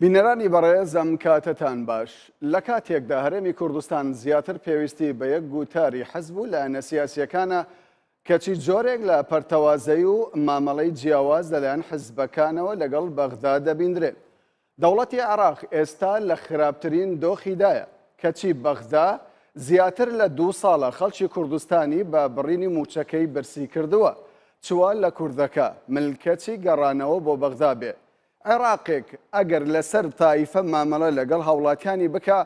بینەرانی بەڕێز ئەم کاتتان باش لە کاتێکدا هەرێمی کوردستان زیاتر پێویستی بە یەک گوتاری حەزب و لایەنە سیاسیەکانە کەچی جۆرێک لە پەرتەوازەی و مامەڵەی جیاواز لەلایەن حزبەکانەوە لەگەڵ بەغدا دەبیندرێت. دەوڵەتی عێراق ئێستا لە خراپترین دۆخیدایە کەچی بەغدا زیاتر لە 2 ساڵە خەڵکی کوردستانی بە بڕینی موچەکەی برسی کردووە. چوار لە کوردەکە ملکەتی گەڕانەوە بۆ بەغدا بێ. عێراقێک ئەگەر لەسەر تایفە مامەڵە لەگەڵ هاوڵاتیانی بکە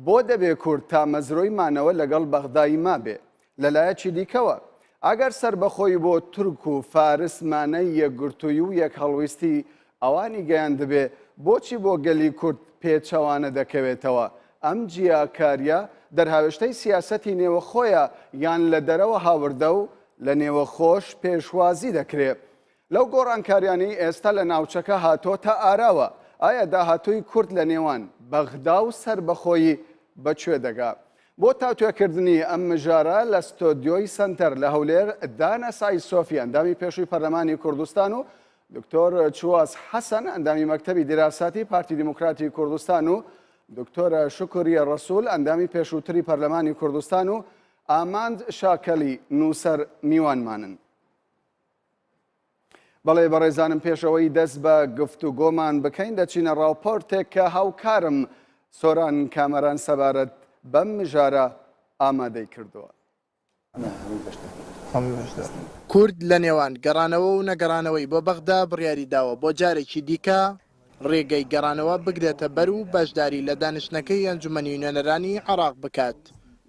بۆ دەبێ کورد تا مەزرۆی مانەوە لەگەڵ بەغدایی مابێ. لەلایەکی دیکەوە ئەگەر سربەخۆی بۆ تورک و فارس مانەی یەکگرتووی و یەک هەڵویستی ئەوانی گەیان دەبێ بۆچی بۆ گەلی کورد پێچەوانە دەکەوێتەوە. ئەم جیاکاریە دەرهاوێشتەی سیاسەتی نێوەخۆیە یان لە دەرەوە هاوردە و لە نێوەخۆش پێشوازی دەکرێت. لەو گۆڕانکاریانەی ئێستا لە ناوچەکە هاتۆتە ئاراوە ئایا داهاتووی کورد لە نێوان بەغدا و سربەخۆیی بەکوێ دەگا. بۆ تاوتوێکردنی ئەم مژارە لە ستۆدیۆی سنتەر لە هەولێر دانە سای سۆفی ئەندامی پێشووی پەرلەمانی کوردستان و دکتۆر چواز حەسەن ئەندامی مەکتەبی دیراساتی پارتی دیموکراتی کوردستان و دکتۆرە شکریە ڕەسوول ئەندامی پێشووتری پەرلەمانی کوردستان و ئاماند شاکەلی نووسەر میوانمانن. بەڵێ بەڕێزانم پێشەوەی دەست بە گفتوگۆمان بکەین دەچینە ڕاوپۆرتێک کە هاوکارم سۆران کامەران سەبارەت بەم مژارە ئامادەی کردووە. کورد لە نێوان گەڕانەوە و نەگەڕانەوەی بۆ بەغدا بڕیاری داوە بۆ جارێکی دیکە ڕێگەی گەڕانەوە بگرێتە بەر و بەشداری لە دانیشتنەکەی ئەنجومەنی نوێنەرانی عێراق بکات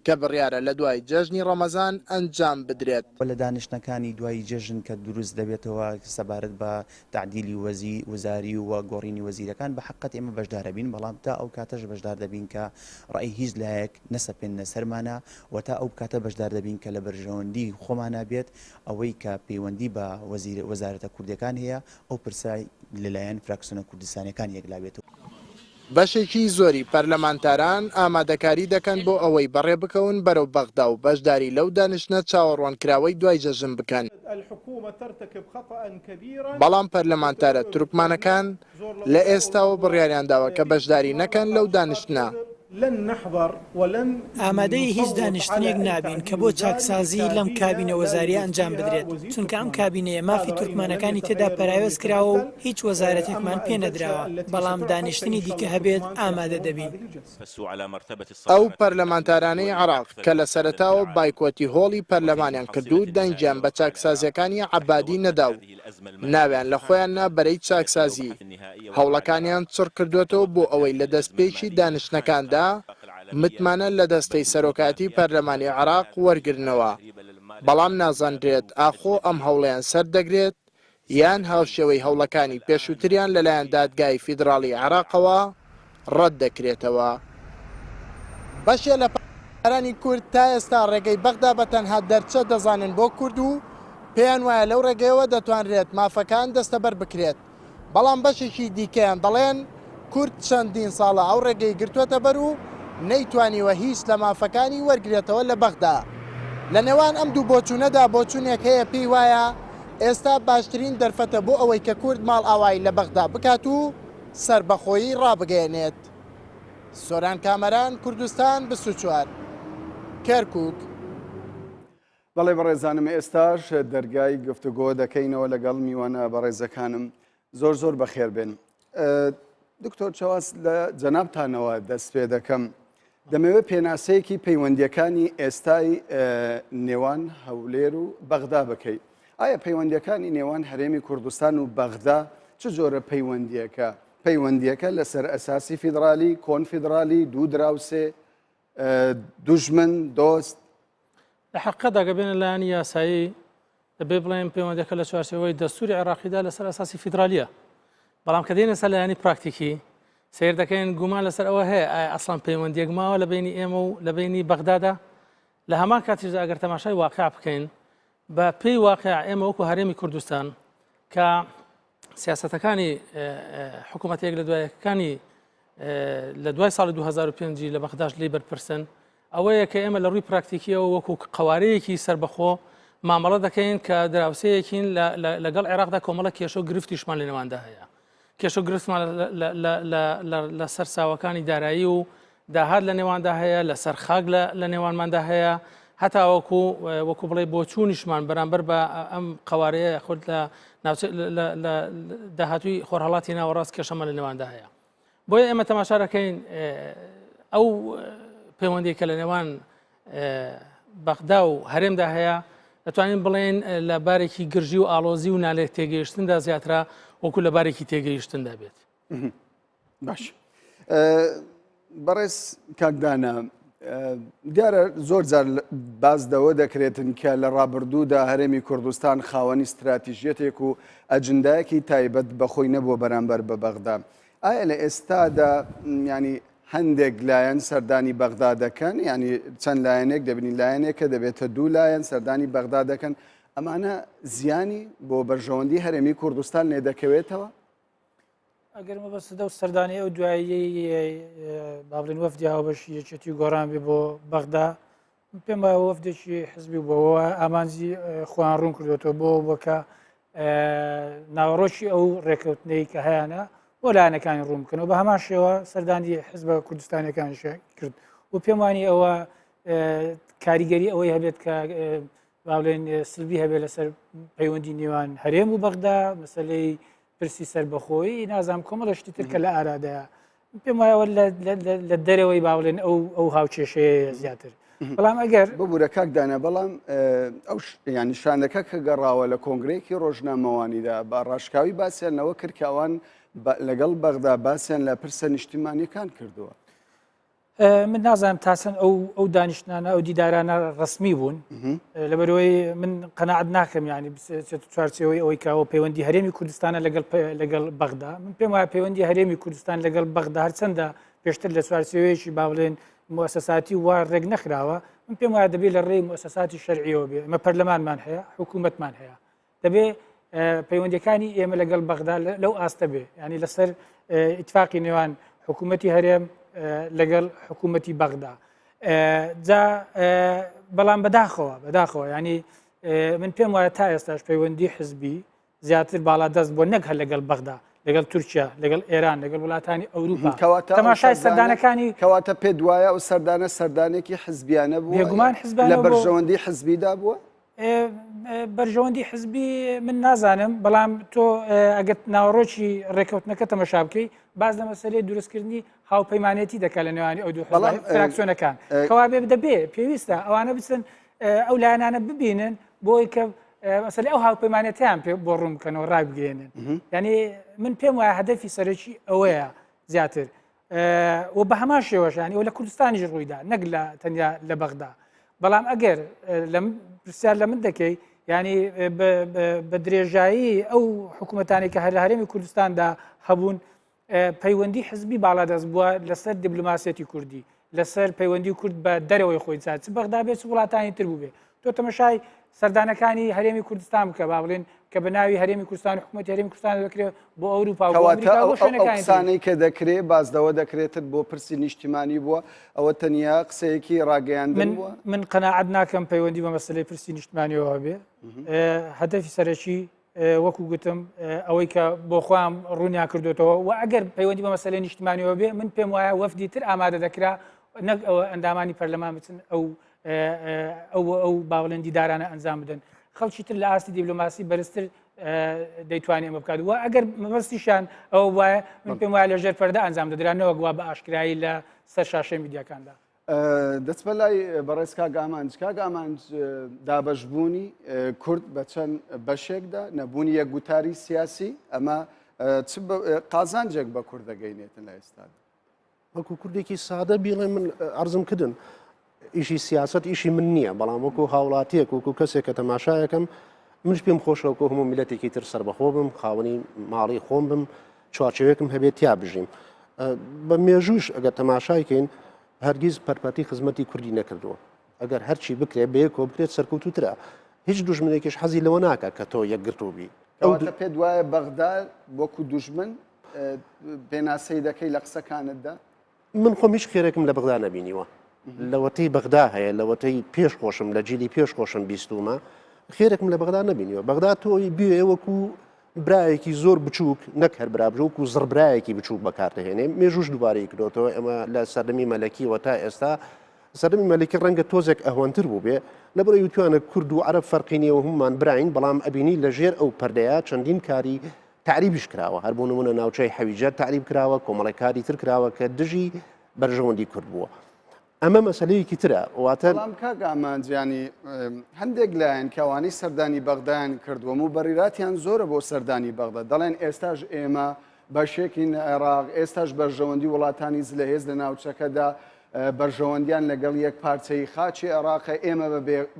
کە بڕیارە لە دوای جەژنی ڕەمەزان ئەنجام بدرێت. لە دانیشتەکانی دوای جەژن کە دروست دەبێتەوە سەبارەت بە تعدیلی وەزاری و گۆڕینی وەزیرەکان بە حقیقەت ئێمە بەشدار دەبین، بەڵام تا ئەو کاتەش بەشدار دەبین کە ڕای هیچ لایەک نەسەپێنە سەرمانە و تا ئەو کاتە بەشدار دەبین کە لە بەرژەوەندی خۆمانە بێت ئەوەی کە پەیوەندی بە وەزارەتە کوردەکان هەیە ئەو پرسای لەلایەن فراکسیۆنە کوردستانەکان یەکلا بێتەوە. بەشێکی زۆری پەرلەمانتاران ئامادەکاری دەکەن بۆ ئەوەی بەڕێ بکەون بەرەو بەغدا و بەشداری لەو دانیشتنە چاوەڕوانکراوەی دوای جەژن بکەن. بەڵام پەرلەمانتارە تورکمانەکان لە ئێستاوە بڕیاریان داوە کە بەشداری نەکەن لەو دانیشتنە. ئامادەی هیچ دانیشتنێک نابین کە بۆ چاکسازی لەم کابینە وەزاریە ئەنجام بدرێت، چونکە ئەم کابینەیە مافی تورکمانەکانی تێدا پەراوێز کراوە و هیچ وەزارەتێکمان پێ نەدراوە، بەڵام دانیشتنی دیکە هەبێت ئامادە دەبین. ئەو پەرلەمانتارانەی عێراق کە لە سەرەتاوە بایکۆتی هۆڵی پەرلەمانیان کردو دەنگیان بە چاکسازیەکانی عەبادی نەداو، ناویان لە خۆیان نا بەرەی چاکسازی هەوڵەکانیان چڕ کردوێتەوە بۆ ئەوەی لە دەستپێکی دانیشتنەکاندا متمانە لە دەستەی سەرۆکاتی پەرلەمانی عێراق وەرگرنەوە، بەڵام نازانرێت ئاخۆ ئەم هەوڵیان سەردەگرێت یان هاوشێوەی هەوڵەکانی پێشووتریان لەلایەن دادگای فیدراڵی عێراقەوە ڕەت دەکرێتەوە. بەشێ لە پارانی کورد تا ئێستا ڕێگەی بەغدا بە تەنها دەرچە دەزانن بۆ کورد و پێیان وایە لەو ڕێگەیەوە دەتوانرێت مافەکان دەستەبەر بکرێت، بەڵام بەشێکی دیکەیان دەڵێن کورد چەندین ساڵە ئەو ڕێگەی گرتووەتە بەر و نەیتوانیوە هیچ لە مافەکانی وەرگێتەوە لە بەغدا. لە نێوان ئەم دوو بۆچوونەدا بۆچوونێک هەیە پێی وایە ئێستا باشترین دەرفەتە بۆ ئەوەی کە کورد ماڵ ئاوایی لە بەغدا بکات و سربەخۆیی ڕابگەێنێت. سۆران کامەران، کوردستان 24 کەرکووک. بەڵێ بەڕێزانم ئێستاش دەرگای گفتوگۆ دەکەینەوە لەگەڵ میوانە بەڕێزەکانم زۆر زۆر بەخێر بێن. دکتۆر چاواز لە جەنابتانەوە دەست پێ دەکەم دەمەوێت پێناسەیەکی پەیوەندیەکانی ئێستای نێوان هەولێر و بەغدا بکەیت. ئایا پەیوەندیەکانی نێوان هەرێمی کوردستان و بەغدا چ جۆرە پەیوەندیەکە لەسەر ئەساسی فیدرالی، کۆنفیدرالی، دوو دراوسێ، دوژمن، دۆست؟ لە حەقیقەتدا گەبێنە لایەنی یاسایی دەبێ بڵێن پەیوەندیەکە لە چوارچێوەی دەستوری عێراقیدا لەسەر ئەساسی فیدرالیە، بەڵام کە دێنە سەر لایەنی پراکتیکی سیر دەکەین گومان لەسەر ئەوە هەیە ئایا ئەسڵان پەیوەندیەک ماوە لە بینی ئێمە و لە بینی بەغدادا. لە هەمان کاتیشدا ئەگەر تەماشای واقع بکەین بە پێی واقع ئێمە وەکو هەرێمی کوردستان کە سیاسەتەکانی حکوومەتێک لە دوایەکانی لە دوای ساڵی 2005 لە بەغداش لی بەرپرسن ئەوەیە کە ئێمە لە ڕووی پراکتیکیەوە وەکو قوارەیەکی سربەخۆ مامەڵە دەکەین کە دراوسەیەکین لەگەڵ عێراقدا کۆمەڵە کێشە و گرفتیشمان لە نێواندا هەیە. کێش و گرفتمان لە سەر ساوەکانی دارایی و داهات لە نێواندا هەیە لەسەر خاک لە نێوانماندا هەیە هەتا وەکو بڵێ بۆچوونیشمان بەرامبەر بە ئەم قوارەیە خۆت لە داهاتووی خۆرهەڵاتی ناوەڕاست کێشەمە لە نێواندا هەیە بۆیە ئێمە تەماشا دەکەین ئەو پەیوەندی کە لە نێوان بەغدا و هەرێمدا هەیە دەتوانین بڵێن لە بارێکی گرژی و ئاڵۆزی و نالێت تێگەیشتندا زیاترا وەکو لە بارێکی تێگەیشتندا بێت. باش بەڕێز کاکدانە دیارە زۆر جار بازدەوە دەکرێتن کە لە ڕابردوودا هەرێمی کوردستان خاوەنی استراتیژیەتێک و ئەجندایەکی تایبەت بەخۆی نەبووە بەرامبەر بە بەغدا. ئایا لە ئێستادا ینی هەندێک لایەن سەردانی بەغدا دەکەن ینی چەند لایەنێک دەبنی لایەنێکە دەبێتە دوو لایەن سەردانی بەغدا دەکەن ئەمانە زیانی بۆ بەرژەوەندی هەرێمی کوردستان لێ دەکەوێتەوە؟ ئەگەرمە بەسەدە و سەردانی ئەو دوایی بابلین وەفدی هاوبەشی یەکێتی و گۆڕان بێ بۆ بەغدا پێم وایە وەفدێکی حزبی بۆەوە ئامانزی خۆیان ڕوون کردوێتەوە بۆ بۆکە ناوەڕۆکی ئەو ڕێکەوتنەی کە هەیەە بۆ لایەنەکانی ڕوون بکەنەوە بە هەمان شێوە سەردانی حزبە کوردستانەکانی کرد و پێم وانی ئەوە کاریگەری ئەوەی هەبێت کە باڵێن سلبی هەبێت لەسەر پەیوەندی نێوان هەرێم و بەغدا مەسەلەی پرسی سربەخۆی نازام کۆمەڵە شتی تر کە لە ئارادەیە پێم وایەوە لە دەرەوەی باڵێن ئەو هاوچێشەیە زیاتر بەڵام ئەگەر ببوورە کاکدانە بەڵام ئەو ینی شانەکە کە گەڕاوە لە کۆنگرێکی ڕۆژنامەوانیدا بە ڕاشکاوی باسییانەوە کرد کەوان لەگەڵ بەغدا باسییان لە پرسە نیشتیمانیەکان کردووە. من نازانم تاسن ئەو دانیشتانە ئەو دیدارانە ڕسمی بوون لەبەرەوەی من قەناعەت ناکەم ینی چوارچەوەی ئەوەی کاوە پەیوەندی هەرێمی کوردستانە لەگەڵ بەغدا من پێم وایە پەیوەندی هەرێمی کوردستان لەگەڵ بەغدا هەرچەندە پێشتر لە چوارچەوەیەکی با بڵێن مؤسساتی وا ڕێک نەخراوە من پێم وایە دەبێت لە ڕێی مؤسساتی شەرعیەوە بێ ئەمە پەرلەمانمان هەیە حکوومەتمان هەیە دەبێت پەیوەندیەکانی ئێمە لەگەڵ بەغدا لەو ئاستە بێ ینی لەسەر ئیتفاقی نێوان حکوومەتی هەرێم لەگەڵ حکوومەتی بەغدا جا بەڵام بەداخەوە ینی من پێم وایە تا ئێستاش پەیوەندی حزبی زیاتر باڵا دەست بۆ نەک هەر لەگەڵ بەغدا لەگەڵ تورکیا لەگەڵ ئێران لەگەڵ وڵاتانی ئەوروپا تەماشای سەردانەکانی کەواتە پێ دوایە و سەردانە سەردانێکی حزبیانە بوو بێگومان لە بەرژەوەندی حزبیدا بووە بەرژەوەندی حزبی من نازانم بەڵام تۆ ئەگەت ناوەڕۆکی ڕێکەوتنەکە تەمەشا بکەی باز لە مەسەلەی دروستکردنی هاوپەیمانێتی دەکات لە نێوانی ئەو دوو فراکسیۆنەکان کەوا بێ دەبێ پێویستە ئەوانە بچن ئەو لایەنانە ببینن بۆی کە مەسەلەی ئەو هاوپەیمانێتیان پێ بۆ ڕوون بکەنەوە ڕای بگەێنن ینی من پێم وایە هەدەفی سەرەکی ئەوەیە زیاتر و بە هەمان شێوەشانی ئەو لە کوردستانیش ڕوویدا نەک لە تەنیا لە بەغدا بەڵام ئەگەر پرسیار لە من دەکەی ینی بە درێژایی ئەو حکوومەتانی کە هەر لە هەرێمی کوردستاندا هەبوون پەیوەندی حزبی باڵا دەست بووە لەسەر دیبلۆماسیەتی کوردی لەسەر پەیوەندی کورد بە دەرەوەی خۆی چ بەغدا بێت وڵاتانی تر بوو بێ تۆ تەمەشای سەردانەکانی هەرێمی کوردستان بکە با بڵێن کە بە ناوی هەرێمی کوردستان حکوومەتی هەرێمی کوردستان دەکرێت بۆ ئەوروپا و ئەمریکا بۆ شوێنەکانی کە دەکرێت بازدەوە دەکرێتت بۆ پرسی نیشتیمانی بووە ئەوە تەنیا قسەیەکی ڕاگەیاندن بووە من قەناعەت ناکەم پەیوەندی بە مەسەلەی پرسی نیشتیمانیەوە بێ هەدەفی سەرەکی وەکو گوتم ئەوەی کە بۆ خۆم ڕوونیا کردوێتەوە و ئەگەر پەیوەندی بە مەسەلەی نیشتیمانیەوە بێ من پێم وایە وەفدی تر ئامادە دەکرا نەک ئەوە ئەندامانی پەرلەمان بچن ئەو باوڵێن دیدارانە ئەنجام بدەن خەڵکی تر لە ئاستی دیبلۆماسی بەرزتر دەیتوانێت ئەمە بکات وە ئەگەر مەبەستیشان ئەوە وایە من پێم وایە لەژێر پەردە ئەنجام دەدرانەوە گووا بە ئاشکرایی لە سەر شاشەی میدیاکاندا. دەست بە لای بەڕێز کاگامانج دابەشبوونی کورد بە چەند بەشێکدا نەبوونی یەکگوتاری سیاسی ئەمە قازانجێک بە کورد دەگەینێتن لە ئێستادا وەکو کوردێکی سادە بیڵێ من ئەرزم کردن ئیشی سیاست ئیشی من نییە بەڵام وەکو هاوڵاتیەک وەکو کەسێک کە تەماشایەکەم منش پێم خۆشەوەکو هەموو میلەتێکی تر سربەخۆ بم خاوەنی ماڵی خۆم بم چوارچێوەیەکم هەبێت یا بژیم بە مێژوش ئەگەر تەماشایکەین هەرگیز پەرپەتی خزمەتی کوردی نەکردووە ئەگەر هەرچی بکرێت بەیەکۆ بکرێت سەرکەوتوترە هیچ دوژمنێکیش حەزی لەوە ناکە کە تۆ یەکگرتوبی ئەوە پێ دوایە بەغدا وەکو دوژمن پێناسەی دەکەی لە قسەکانتدا من خۆم هیچ خێرێکم لە بەغدا نەبینیوە لەوەتەی بەغدا هەیە لەوەتەی پێش خۆشم لە جیلی پێش خۆشم بیستومە خێرێکم لە بەغدا نەبینیوە بەغدا تۆی بێ وەکو برایەکی زۆر بچووک نەک هەر برابژووک و زڕبرایەکی بچووک بەکاردەهێنێ مێژوش دووبارەی کردوتەوە ئەمە لە سەردەمی مەلەکیەوە تا ئێستا سەردەمی مەلەکی ڕەنگە تۆزێک ئەهۆنتر بوو بێ لەبەر یوتوانە کورد و عەرەب فەرقینیەوە هەمومان براین بەڵام ئەبینی لە ژێر ئەو پەردەیە چەندین کاری تعریبیش کراوە هەر بۆ نمونە ناوچەی حەویجە تعریب کراوە کۆمەڵێکاری تر کراوە کە دژی بەرژەوەندی کورد بووە ئەمە مەسلەیەکی ترە واتە بەڵام کاک ئامانجیانی هەندێک لایەن کەوانی سەردانی بەغدایان کردووە و بەڕیراتیان زۆرە بۆ سەردانی بەغدا دەڵێن ئێستاش ئێمە بەشێکی عێراق ئێستاش بەرژەوەندی وڵاتانی زلەهێز لە ناوچەکەدا بەرژەوەندیان لەگەڵ یەک پارچەی خاچی عێراقە ئێمە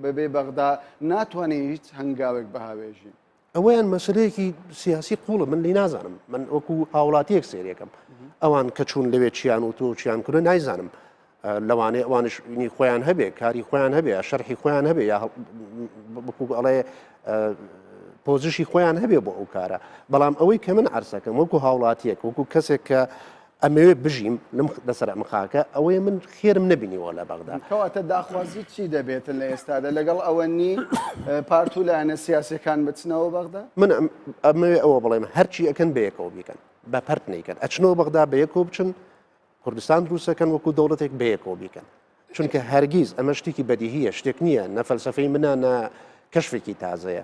بەبێ بەغدا ناتوانین هیچ هەنگاوێک بەهاوێژین ئەوەیان مەسلەیەکی سیاسی قوڵە من لی نازانم من وەکو هاوڵاتیەک سێریەکەم ئەوان کە چوون لەوێ چیان و تۆ چیان کورە نایزانم لەوانەیە ئەوانش خۆیان هەبێ کاری خۆیان هەبێ شەرحی خۆیان هەبێ یا ئەڵێ پۆزیشی خۆیان هەبێ بۆ ئەو کارە بەڵام ئەوەی کە من عرسەکەم وەکو هاوڵاتیەک وەکو کەسێک کە ئەمەوێ بژیم لەسەر مخاکە ئەوەیە من خێرم نەبینیوە لە بەغدا کەواتە داخوازی چی دەبێتن لە ئێستادا لەگەڵ ئەوە نی پارت و لایەنە سیاسەکان بچنەوە بەغدا من ئەمەوێ ئەوە بڵێم هەرچی ئەکەن بەیەکەوە بیکەن بە پەرت نیکەن ئەچنەوە بەغدا بەیەکەوە بچن کوردستان دروستەکەن وەکو دەوڵەتێک بەیەکەوە بیکەن چونکە هەرگیز ئەمە شتێکی بەدیهیە شتێک نییە نە فەلسەفەی منە نە کەشفێکی تازەیە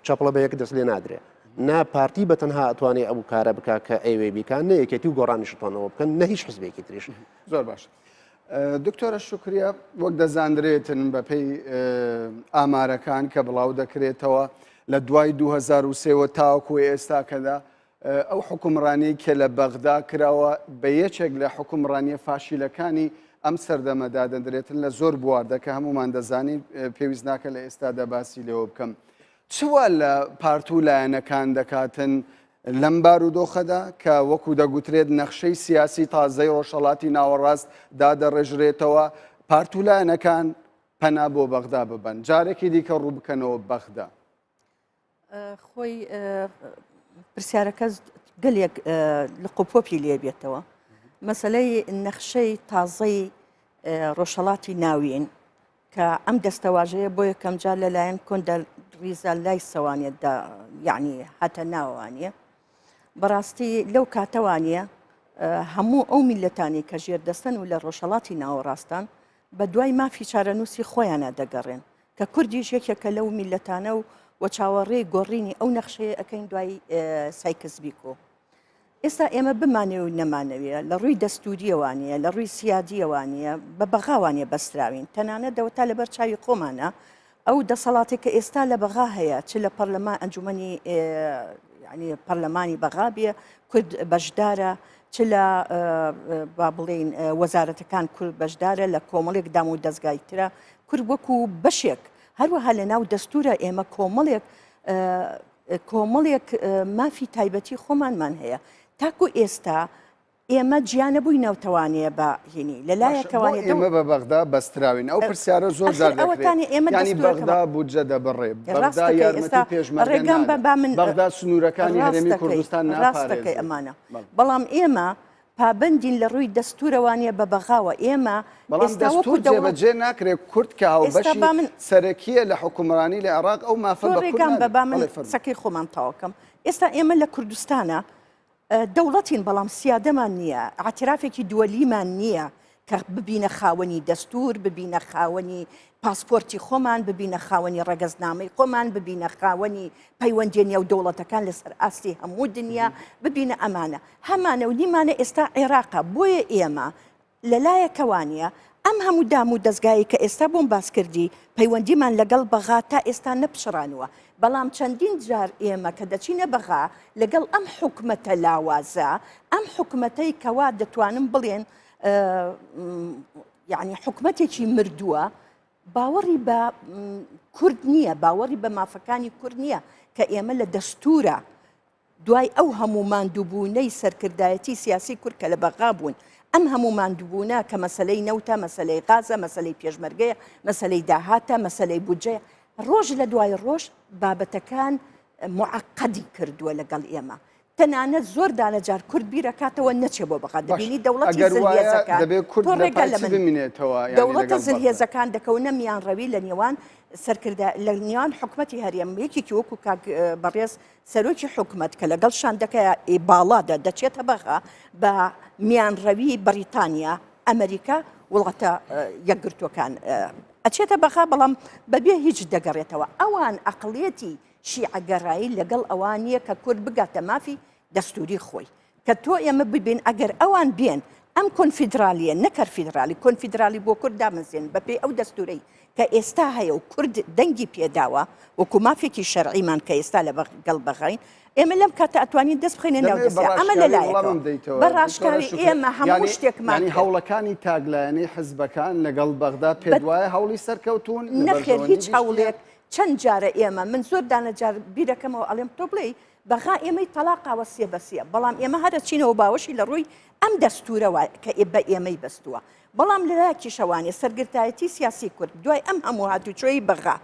چاپڵە بە یەک دەست لێ نادرێ نا پارتی بە تەنها ئەتوانێت ئەو کارە بکات کە ئەوێ بیکان نە یەکێتی و گۆڕانیشتوانەوە بکەن نە هیچ حزبێکی تریش زۆر باش دکتۆرە شکریە وەک دەزانرێتن بەپێی ئامارەکان کە بڵاو دەکرێتەوە لە دوای 2023 تاوەکو ئێستاکەدا ئەو حکومڕانی کە لە بەغدا کراوە بە یەکێک لە حکومڕانیە فاشیلەکانی ئەم سەردەمەدا دەدرێتن لە زۆر بواردە کە هەمومان دەزانین پێویست ناکە لە ئێستادا باسی لێوە بکەم چوە لە پارت و لایەنەکان دەکاتن لەم بارودۆخەدا کە وەکو دەگوترێت نەخشەی سیاسی تازەی ڕۆژهەڵاتی ناوەڕاست دادەڕێژرێتەوە پارت و لایەنەکان پەنا بۆ بەغدا ببەن جارێکی دیکە ڕوو بکەنەوە بەغدا خۆی پرسیارەکە گەلێک لە قوپۆپی لێ بێتەوە مەسلەی نەخشەی تازەی ڕۆژهەڵاتی ناوین کە ئەم دەستەواژەیە بۆ یەکەم جار لەلایەن کۆندە ریزە لای سەوانێتدا یعنی هاتە ناوانە بەڕاستی لەو کاتەوانە هەموو ئەو میلەتانی کە ژێردەستن و لە ڕۆژهەڵاتی ناوەڕاستان بە دوای مافی چارەنووسی خۆیانە دەگەڕێن کە کوردیش یەکێکە لەو میلەتانە و چاوەڕێی گۆڕینی ئەو نەخشەیە ئەەکەین دوای سایکس بیکۆ ئێستا ئێمە بمانێ و نەمانەوێت لە ڕووی دەستوریەوانە لە ڕووی سیادیەوانە بە بەغاوانە بەستراوین تەنانە دەوەتا لەبەر چاوی خۆمانە ئەو دەسەڵاتێک کە ئێستا لە بەغا هەیە چ لە پەرلەمان ئەنجومەنی ینی پەرلەمانی بەغا بێ کورد بەشدارە چ لە با بڵێن وەزارەتەکان کورد بەشدارە لە کۆمەڵێک دام و دەستگای ترە کورد وەکو بەشێک هەروەها لە ناو دەستورە ئێمە کۆمەڵێک مافی تایبەتی خۆمانمان هەیە تاکو ئێستا ئێمە گیانە بووی نەوتەوانەیە بە هینی لەلایەکەوانێ ئێمە بە بەغدا بەستراوین ئەو پرسیارە زۆر ینی بەغدا بوجە دەبڕێ بەغدا یارمەتی پێشمەرگەم بەغدا سنوورەکانی هەرێمی کوردستان ڕاستەکەی ئەمانە بەڵام ئێمە پابندین لە ڕووی دەستورەوانە بە بەغاوە ئێمە دەستور جێبەجێ ناکرێت کورد کە هاوبەشی سەرەکیە لە حکومڕانی لە عێراق ئەو مافە ڕێگام بە با من سەکەی خۆمان تاوەکەم ئێستا ئێمە لە کوردستانە دەوڵەتین بەڵام سیادەمان نییە عترافێکی دووەلیمان نییە کە ببینە خاوەنی دەستور ببینە خاوەنی پاسپۆرتی خۆمان ببینە خاوەنی ڕەگەزنامەی خۆمان ببینە خاوەنی پەیوەندێنیە و دەوڵەتەکان لەسەر ئاستی هەموو دنیا ببینە ئەمانە هەمانە و نیمانە ئێستا عێراقا بۆیە ئێمە لەلایەکەوانە ئەم هەموو دام و دەستگایی کە ئێستا بۆم باس کردی پەیوەندیمان لەگەڵ بەغا تا ئێستا نەپشڕانوە بەڵام چەندین جار ئێمە کە دەچینە بەغا لەگەڵ ئەم حکومەتە لاوازە ئەم حکومەتەی کەوا دەتوانم بڵێن یعنی حکومەتێکی مردووە باوەڕی بە کورد نییە باوەڕی بە مافەکانی کورد نییە کە ئێمە لە دەستورە دوای ئەو هەموو ماندووبوونەی سەرکردایەتی سیاسی کورد کە لە بەغا بوون ئەم هەموو ماندووبوونە کە مەسلەی نەوتە مەسلەی غازە مەسلەی پێشمەرگەیە مەسلەی داهاتە مەسلەی بودجەیە ڕۆژ لە دوای ڕۆژ بابەتەکان معقەدی کردووە لەگەڵ ئێمە تەنانەت زۆر دانەجار کورد بیرەکاتەوە نەچێ بۆ بەغا دەبینی دەوڵەتی زلهێزەکان دەوڵەتە زلهێزەکان دەکەونە میانڕەوی لە نێوان سەرکردا لە نێوان حکومەتی هەرێمەیەکێکی وەکو کاک بەڕێز سەرۆکی حکومەت کە لەگەڵ شاندەکە باڵادا دەچێتە بەغا بە میانڕەوی بەریتانیا ئەمریکا وڵاتە یەکگرتوەکان ئەچێتە بەغا بەڵام بەبێ هیچ دەگەڕێتەوە ئەوان ئەقڵێتی شیعەگەڕایی لەگەڵ ئەوانیە کە کورد بگاتە مافی دەستوری خۆی کە تۆ ئێمە ببین ئەگەر ئەوان بێن ئەم کۆنفیدرالیە نەکەر فیدرالی کۆنفیدرالی بۆ کورد دامەزێن بەپێی ئەو دەستورەی کە ئێستا هەیە و کورد دەنگی پێداوە وەکو مافێکی شەرعیمان کە ئێستا لە گەڵ بەغاین ئێمە لەم کاتە ئەتوانین دەست بخینە ناو دەستە ئەمە لەلایەکەوە بەڕاشکاوی ئێمە هەموو شتێکمان هەوڵەکانی تاگلایەنەی حزبەکان لەگەڵ بەغدا پێت وایە هەوڵی سەرکەوتون نەخێر هیچ هەوڵێک چەند جارە ئێمە من زۆر دانەجار بیرەکەمەوە ئەڵێم تۆ بڵێ بەغا ئێمەی تەلاقاوە سێ بەسیە بەڵام ئێمە هەرە چینەوە باوەشی لە ڕووی ئەم دەستورەوە کە بە ئێمەی بەستووە بەڵام لەلایەکی شەوانێ سەرگرتایەتی سیاسی کورد دوای ئەم هەموو هاتوچۆی بەغا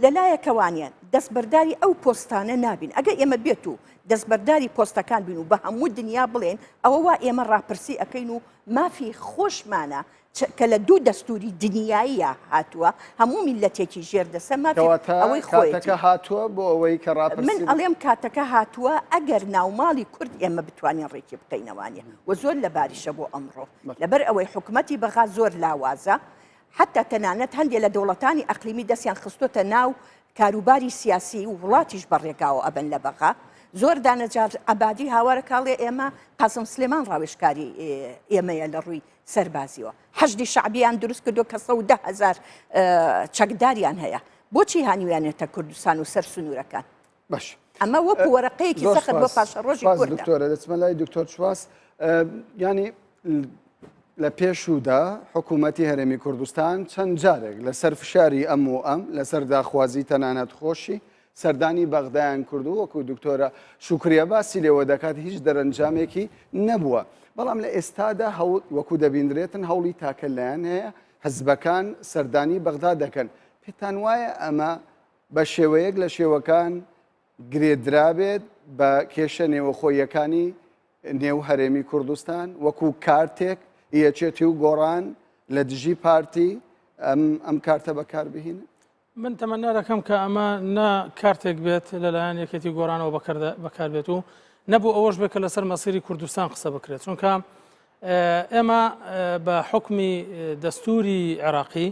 لەلایەکەوانیان دەستبەرداری ئەو پۆستانە نابین ئەگەر ئێمە بێت و دەستبەرداری پۆستەکان بین و بە هەموو دنیا بڵێن ئەوە وا ئێمە ڕاپرسی ئەەکەین و مافی خۆشمانە کە لە دوو دەستوری دنیاییە هاتووە هەموو میلەتێکی ژێردەسە ئەوەی خۆیەکە هاتووە بۆ ئەوەی کە من ئەڵێم کاتەکە هاتووە ئەگەر ناوماڵی کورد ئێمە بتوانین ڕێکی بکەینەوانە و زۆر لە باریشە بۆ ئەمڕۆ لەبەر ئەوەی حکومەتی بەغا زۆر لاوازە حتا تەنانەت هەندێک لە دەوڵەتانی ئەقلیمی دەستیان خستۆتە ناو کاروباری سیاسی و وڵاتیش بەڕێگاوە ئەبن لە بەغا زۆر دانەجار ئەبادی هاوارە کاڵێ ئێمە قاسم سلێمان ڕاوێژکاری ئێمەیە لە ڕووی سەربازیەوە حەشدی شعبیان دروست کردو کە 110,000 چەکداریان هەیە بۆچی هانیویانێتە کوردستان و سەر سنوورەکان باش ئەمە وەکو وەرەقەیەکی سەخت بۆ پاشە ڕۆژی کوردە دکتۆرە دەچمە لای دکتۆر چواس ینی لە پێشودا حکوومەتی هەرێمی کوردستان چەند جارێک لەسەر فشاری ئەم و ئەم لەسەر داخوازی تەنانەت خۆشی سەردانی بەغدایان کردو وەکو دکتۆرە شوکریە باسی لێوە دەکات هیچ دەرەنجامێکی نەبووە بەڵام لە ئێستادا وەکو دەبیندرێتن هەوڵی تاکە لایەن هەیە حزبەکان سەردانی بەغدا دەکەن پێتان وایە ئەمە بە شێوەیەک لە شێوەکان گرێدرابێت بە کێشە نێوەخۆیەکانی نێو هەرێمی کوردستان وەکو کارتێک یەکێتی و گۆڕان لە دژی پارتی ئەم کارتە بەکاربهێنن من تەمەنا دەکەم کە ئەمە نا کارتێک بێت لەلایەن یەکێتی گۆڕانەوە بەکار بێت و نەبوو ئەوەش بێت کە لەسەر مەسیری کوردستان قسە بکرێت چونکە ئێمە بە حکمی دەستوری عێراقی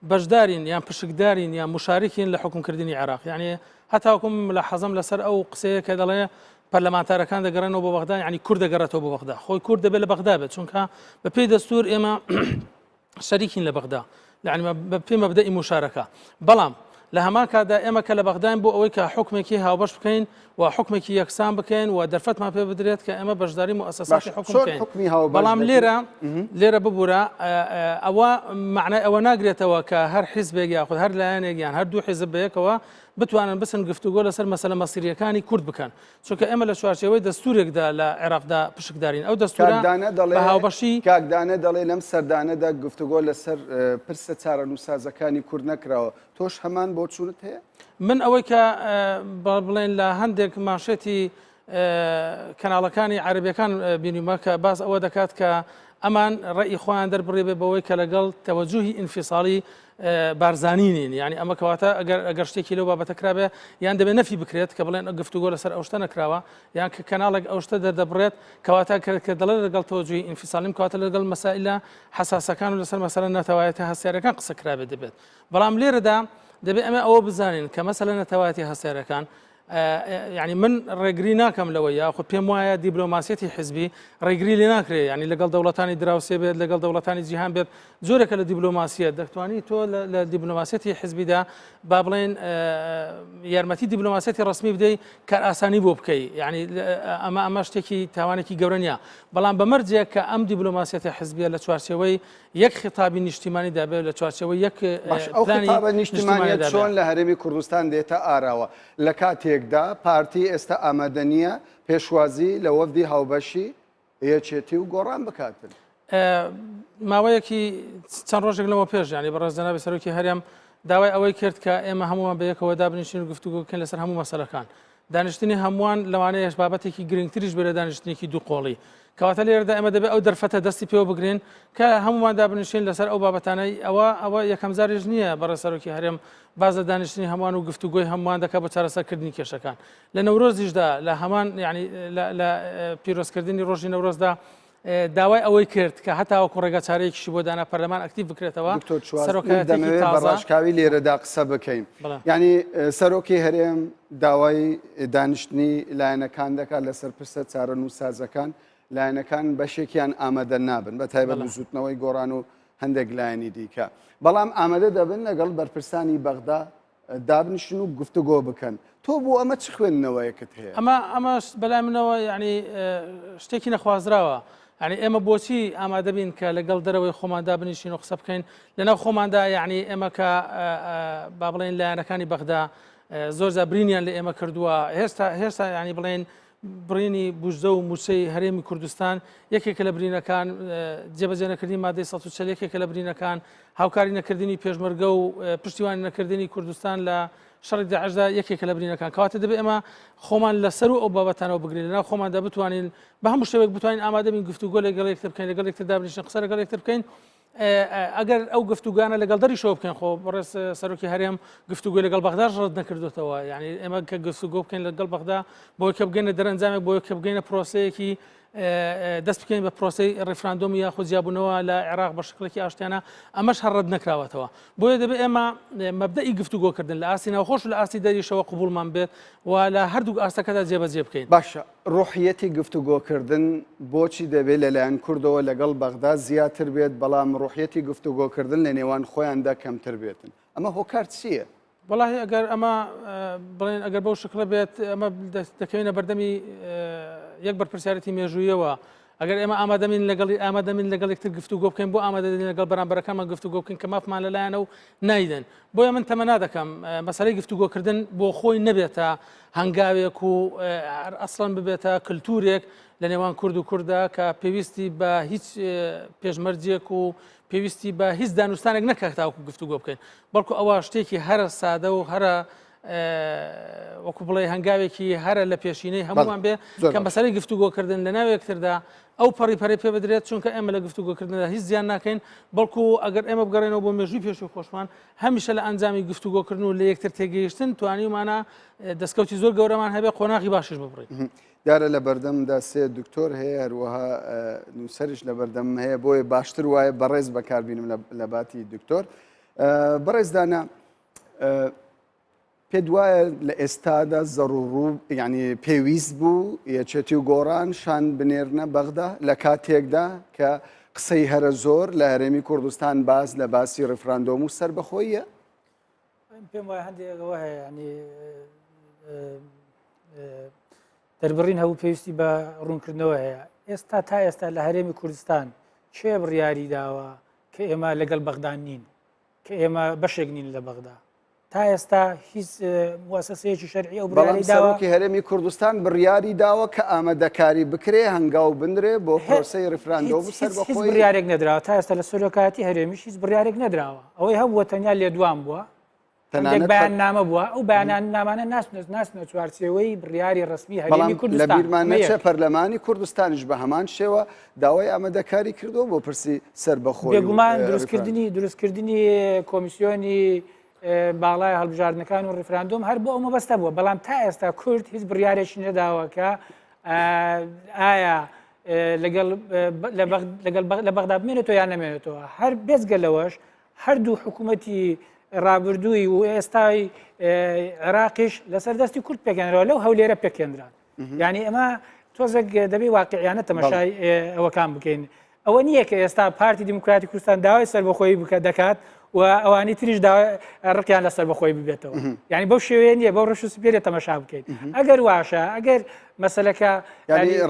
بەشدارین یان پشکدارین یان مشارکین لە حکومکردنی عێراق یعنی هەتاکوم لە حەزم لەسەر ئەو قسەیە کە دەڵێ پەرلەمانتارەکان دەگەڕێنەوە بۆ بەغدا یعنی کورد دەگەڕێتەوە بۆ بەغدا خۆی کورد دەبێت لە بەغدا بێت چونکە بە پێی دەستور ئێمە شەریکین لە بەغدا یعنی بە پێی مەبدەئی مشارەکە بەڵام لە هەمان کاتدا ئێمە کە لە بەغداین بۆ ئەوەی کە حکمێکی هاوبەش بکەین و حکمێکی یەکسان بکەین و دەرفەتمان پێ بدرێت کە ئێمە بەشداری مؤسساتی حکم بکەین بەڵام لێرە ببوورە ئەوە معنای ئەوە ناگرێتەوە کە هەر حیزبێک یاخود هەر لایەنێک یان هەر دوو حیزب بەیەکەوە بتوانن بسن گفتوگۆ لەسەر مەسەلە مەسیریەکانی کورد بکەن چونکە ئێمە لە چوارچێوەی دەستورێکدا لە عێراقدا پشکدارین ئەو دەستورە بە هاوبەشی کاکدانە دەڵێ لەم سەردانەدا گفتوگۆ لەسەر پرسە چارەنووسازەکانی کورد نەکراوە تۆش هەمان بۆ چونت هەیە من ئەوەی کە بڵێن لە هەندێک ماشێتی کەناڵەکانی عەربیەکان بینیمە کە باس ئەوە دەکات کە ئەمان ڕێی خۆیان دەربڕێ بێ بەوەی کە لەگەڵ تەوەجوهی ئینفیساڵی بارزانینین یعنی ئەمە کەواتە ئەگەر شتێکی لەو بابەتەکرابێ یان دەبێت نەفی بکرێت کە بڵێن گفتوگۆ لەسەر ئەو شتە نەکراوە یان کە کەناڵێک ئەو شتە دەبڕێت کەواتە کە دەڵێت لەگەڵ تەوەجوهی ئینفیساڵیم کەواتە لەگەڵ مەسائلە حساسەکان و لەسەر مەسەلە نەتەوایەتە هەستیارەکان قسەکرابێت دەبێت بەڵام لێرەدا دەبێت ئەمە ئەوە بزانین کە مەسەلە نەتەوایەتی هەستیارەکان يعني من ڕێگری ناکەم لەوە یاخود پێم وایە دیبلۆماسیەتی حزبی ڕێگری لێ ناکرێت ینی لەگەڵ دەوڵەتانی دراوسێ بێت لەگەڵ دەوڵەتانی جیهان بێت زۆرێکە لە دیبلۆماسیەت دەتوانانی تۆ لە دیبلۆماسیەتی حزبیدا با بڵێن یارمەتی دیبلۆماسیەتی ڕسمی بدەی کار ئاسانی بۆ بکەی یعنی ئەمە شتێکی تاوانێکی گەورە نیە بەڵام بەمەرجێک کە ئەم دیبلۆماسیەتی حزبیە لە چوارچێوەی یەک خطابی نیشتیمانی دابێت لە چوارچێوەی یەک نیشتیمانیت چۆن لە هەرێمی کوردستان دێتە ئاراوە لە کاتێکدا پارتی ئێستا ئامادە نییە پێشوازی لە وەفدی هاوبەشی یەکێتی و گۆڕان بکاتن ماوەیەکی چەند ڕۆژێک لەوە پێش ینی بەڕێز جەنابی سەرۆکی هەرێم داوای ئەوەی کرد کە ئێمە هەمومان بەیەکەوە دابنیشین و گفتوگۆ بکەین لەسەر هەموو مەسەلەکان دانیشتنی هەمووان لەوانەیەش بابەتێکی گرنگتریش بێت لە دانیشتنێکی دوو قۆڵی کەواتە لێرەدا ئەمە دەبێت ئەو دەرفەتە دەستی پێوە بگرین کە هەمومان دابنیشین لەسەر ئەو بابەتانەی ئەوە یەکەم جاریش نییە بەڕێ سەرۆکی هەرێم بازە دانیشتنی هەمووان و گفتوگۆی هەمووان دەکات بە چارەسەرکردنی کێشەکان لە نەورۆزیشدا لە هەمان یعنی لە پیرۆزکردنی ڕۆژی نەورۆزدا داوای ئەوەی کرد کە هەتاوەکو ڕێگە چارەیەکیشی بۆ دانا پەرلەمان ئەکتیڤ بکرێتەوە دەمەوێت بەڕاشکاوی لێرەدا قسە بکەین ینی سەرۆکی هەرێم داوای دانیشتنی لایەنەکان دەکات لەسەر پرسە چارەنووسازەکان لایەنەکان بەشێکیان ئامادە نابن بە تایبەت زوتنەوەی گۆڕان و هەندێک لایەنی دیکە بەڵام ئامادە دەبن لەگەڵ بەرپرسانی بەغدا دابنیشن و گفتوگۆ بکەن تۆ بۆ ئەمە چ خوێندنەوەیەکت هەیە ئەمەش بەلای منەوە ینی شتێکی نەخوازراوە ینی ئێمە بۆچی ئامادە بین کە لەگەڵ دەرەوەی خۆماندا بنیشین و قسە بکەین لەناو خۆماندا یعنی ئێمە کە با بڵێن لایەنەکانی بەغدا زۆرجار برینیان لە ئێمە کردووە هێشتا ینی بڵێن برینی بژدە و موچەی هەرێمی کوردستان یەکێکە لە برینەکان جێبەجێ نەکردنی مادەی 140 یەکێکە لە برینەکان هاوکاری نەکردنی پێشمەرگە و پشتیوانی نەکردنی کوردستان لە شەڕی داعشدا یەکێکە لە برینەکان کەواتە دەبێت ئێمە خۆمان لەسەر و ئەو بابەتانەوە بگرین لەناو خۆماندا بتوانین بە هەموو شێوەیەک بتوانین ئامادە بین گفتوگۆ لەگەڵ یەکتر بکەین لەگەڵ یەکتر دابنیشین قسە لەگەڵ یەکتر بکەین ئەگەر ئەو گفتوگانە لەگەڵ دەریشەوە بکەین خۆ بەڕێز سەرۆکی هەرێم گفتوگۆی لەگەڵ بەغداش ڕەت نەکردوتەوە یعنی ئێمە کە گفتوگۆ بکەین لەگەڵ بەغدا بۆی کە بگەینە دەرەنجامێک بۆی کە بگەینە پرۆسەیەکی دەست بکەین بە پرۆسی ڕێفراندۆم یاخود جیابوونەوە لە عێراق بە شکلێکی ئاشتیانە ئەمەش هەڕەت نەکراوەتەوە بۆیە دەبێت ئێمە مەبدەئی گفتوگۆکردن لە ئاستی ناوخۆش و لە ئاستی دەریشەوە قبولمان بێت و لە هەردوو ئاستەکەدا جێبەجێ بکەین باشە ڕوحیەتی گفتوگۆکردن بۆچی دەبێت لەلایەن کوردەوە لەگەڵ بەغدا زیاتر بێت بەڵام ڕوحیەتی گفتوگۆکردن لە نێوان خۆیاندا کەمتر بێتن ئەمە هۆکار چییە؟ والله ئەگەر ئەمە بڵێن ئەگەر بەو شکلە بێت ئەمە دەکەوینە بەردەمی یەک بەرپرسیارەتی مێژوویەوە ئەگەر ئێمە ئامادەمین لەگەڵ یەکتر گفتوگۆ بکەین بۆ ئامادەدەین لەگەڵ بەرامبەرەکانمان گفتوگۆ بکەین کە مافمان لەلایەنە و نایدن بۆیە من تەمەنا دەکەم مەسەلەی گفتوگۆکردن بۆ خۆی نەبێتە هەنگاوێک و ئەسڵەن ببێتە کللتورێک لە نێوان کورد و کووردا کە پێویستی بە هیچ پێشمەرجێک و پێویستی بە هیچ دانوستانێک نەکات تاوەکو گفتوگۆ بکەین بەڵکو ئەوە شتێکی هەرە سادە و هەرە وەکو بڵێ هەنگاوێکی هەرە لە پێشینەی هەمومان بێ کە مەسەلەی گفتوگۆکردن لە ناو یەکتردا ئەو پەڕی پێ بدرێت چونکە ئێمە لە گفتوگۆکردندا هیچ زیان ناکەین بەڵکو ئەگەر ئێمە بگەڕێنەوە بۆ مێژووی پێشوی خۆشمان هەمیشە لە ئەنجامی گفتوگۆکردن و لە یەکتر تێگەیشتن توانیمانە دەستکەوتی زۆر گەورەمان هەبێ قۆناغی باشیش ببڕین دیارە لە بەردەمدا سێ دکتۆر هەیە هەروەها نووسەرش لە بەردەم هەیە بۆیە باشتر وایە بەڕێز بەکاربینم لە باتی دکتۆر بەڕێزدانە پێ وایە لە ئێستادا زەڕوڕوو ینی پێویست بوو یەکێتی و گۆڕان شان بنێرنە بەغدا لە کاتێکدا کە قسەی هەرە زۆر لە هەرێمی کوردستان باز لە باسی ڕێفراندۆم و سەربەخۆیە پێم وایە هەندێکەوە هەیە ینی دەربڕین هەوو پێویستی بە ڕوونکردنەوە هەیە ئێستا تا ئێستا لە هەرێمی کوردستان کێ بڕیاری داوە کە ئێمە لەگەڵ بەغدا نین کە ئێمە بەشێک نین لە بەغدا تا ئێستا هیچ موسسەیەکی شەرعی ئەو بڕیاری داوە سەرۆکی هەرێمی کوردستان بڕیاری داوە کە ئامادەکاری بکرێ هەنگاو بندرێ بۆ پرۆسەی ڕێفراندۆم و سەربەخۆیی هیچ بڕیارێک نەدراوە تا ئێستا لە سەرۆکایەتی هەرێمیش هیچ بڕیارێک نەدراوە ئەوەی هەبووە تەنیا لێدوان بووە هەندێک بەیان نامە بووە ئەو بەیانان نامانە ناسنە چوارچێوەی بڕیاری ڕسمی هەرێمی کوردستان لە بیرمان نەچێ پەرلەمانی کوردستانیش بە هەمان شێوە داوای ئامادەکاری کردو بۆ پرسی سەربەخۆیی بێگومان دروستکردنی کۆمیسیۆنی باڵای هەڵبژاردنەکان و ڕێفراندۆم هەر بۆ ئەو مەبەستە بووە بەڵام تا ئێستا کورد هیچ بڕیارێکی نەداوە کە ئایا لە بەغدا بمێنێتەوە یان نەمێنێتەوە هەر بێزگەلەوەش هەردوو حکوومەتی ڕابردووی و ئێستای عێراقیش لەسەر دەستی کورد پێکێنرەوە لەو هەولێرە پێکێنران یعنی ئەمە تۆزێک دەبێ واقعیانە تەماشای ئەوەکان بکەین ئەوە نییە کە ئێستا پارتی دیموکراتی کوردستان داوای سەربەخۆیی دەکات و ئەوانی تریش ڕقیان لە سەربەخۆی ببێتەوە یعنی بەو شێوەیە نیە بەو ڕەش و سپێرێ تەماشا بکەیت ئەگەر واشە ئەگەر مەسەلەکە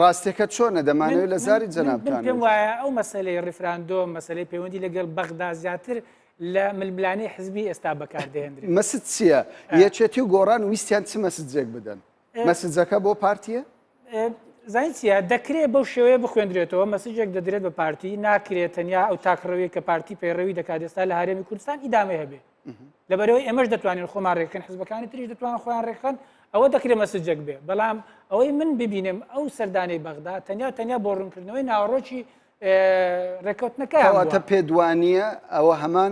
ڕاستێکە چۆنە دەمانەوێت لە زاری جەنابتان پێم وایە ئەو مەسەلەی ڕێفراندۆم مەسەلەی پەیوەندی لەگەڵ بەغدا زیاتر لە ململانەی حزبی ئێستا بەکاردەهێنرێت مەسد چییە؟ یەکێتی و گۆڕان ویستیان چ مەسجێک بدەن؟ مەسجەکە بۆ پارتیە؟ زانیت چیە دەکرێت بەو شێوەیە بخوێندرێتەوە مەسجێک دەدرێت بە پارتی ناکرێت تەنیا ئەو تاکڕەوەی کە پارتی پەیڕەوی دەکات ئێستا لە هەرێمی کوردستان ئیدامە هەبێ لەبەرەوەی ئێمەش دەتوانین خۆمان ڕێکەکەن حزبەکانی تریش دەتوانن خۆیان ڕێکخەن ئەوە دەکرێت مەسجێک بێ بەڵام ئەوەی من ببینم ئەو سەردانەی بەغدا تەنیا بۆ ڕوونکردنەوەی ناوەڕۆکی ڕێکەوتنەکەواتە پێدوانیە ئەوە هەمان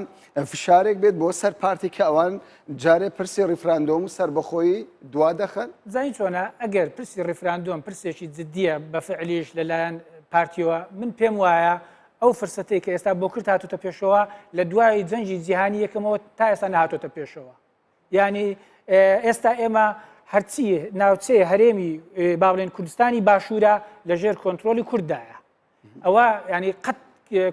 فشارێک بێت بۆ سەر پارتی کە ئەوان جارێ پرسی ڕیفراندۆم و سربەخۆیی دوا دەخەن زانی چۆنە ئەگەر پرسی ڕیفراندۆم پرسێکی جددیە بە فعلیش لەلایەن پارتیەوە من پێم وایە ئەو فرسەتەی کە ئێستا بۆ کرد هاتوتە پێشەوە لە دوای جەنجی جیهانی یەکەمەوە تا ئێستا نهاتۆتە پێشەوە یعنی ئێستا ئێمە هەرچی ناوچەیە هەرێمی باڵێن کوردستانی باشوورە لەژێر کۆنتترۆلی کورددایە ئەوە ینی قەت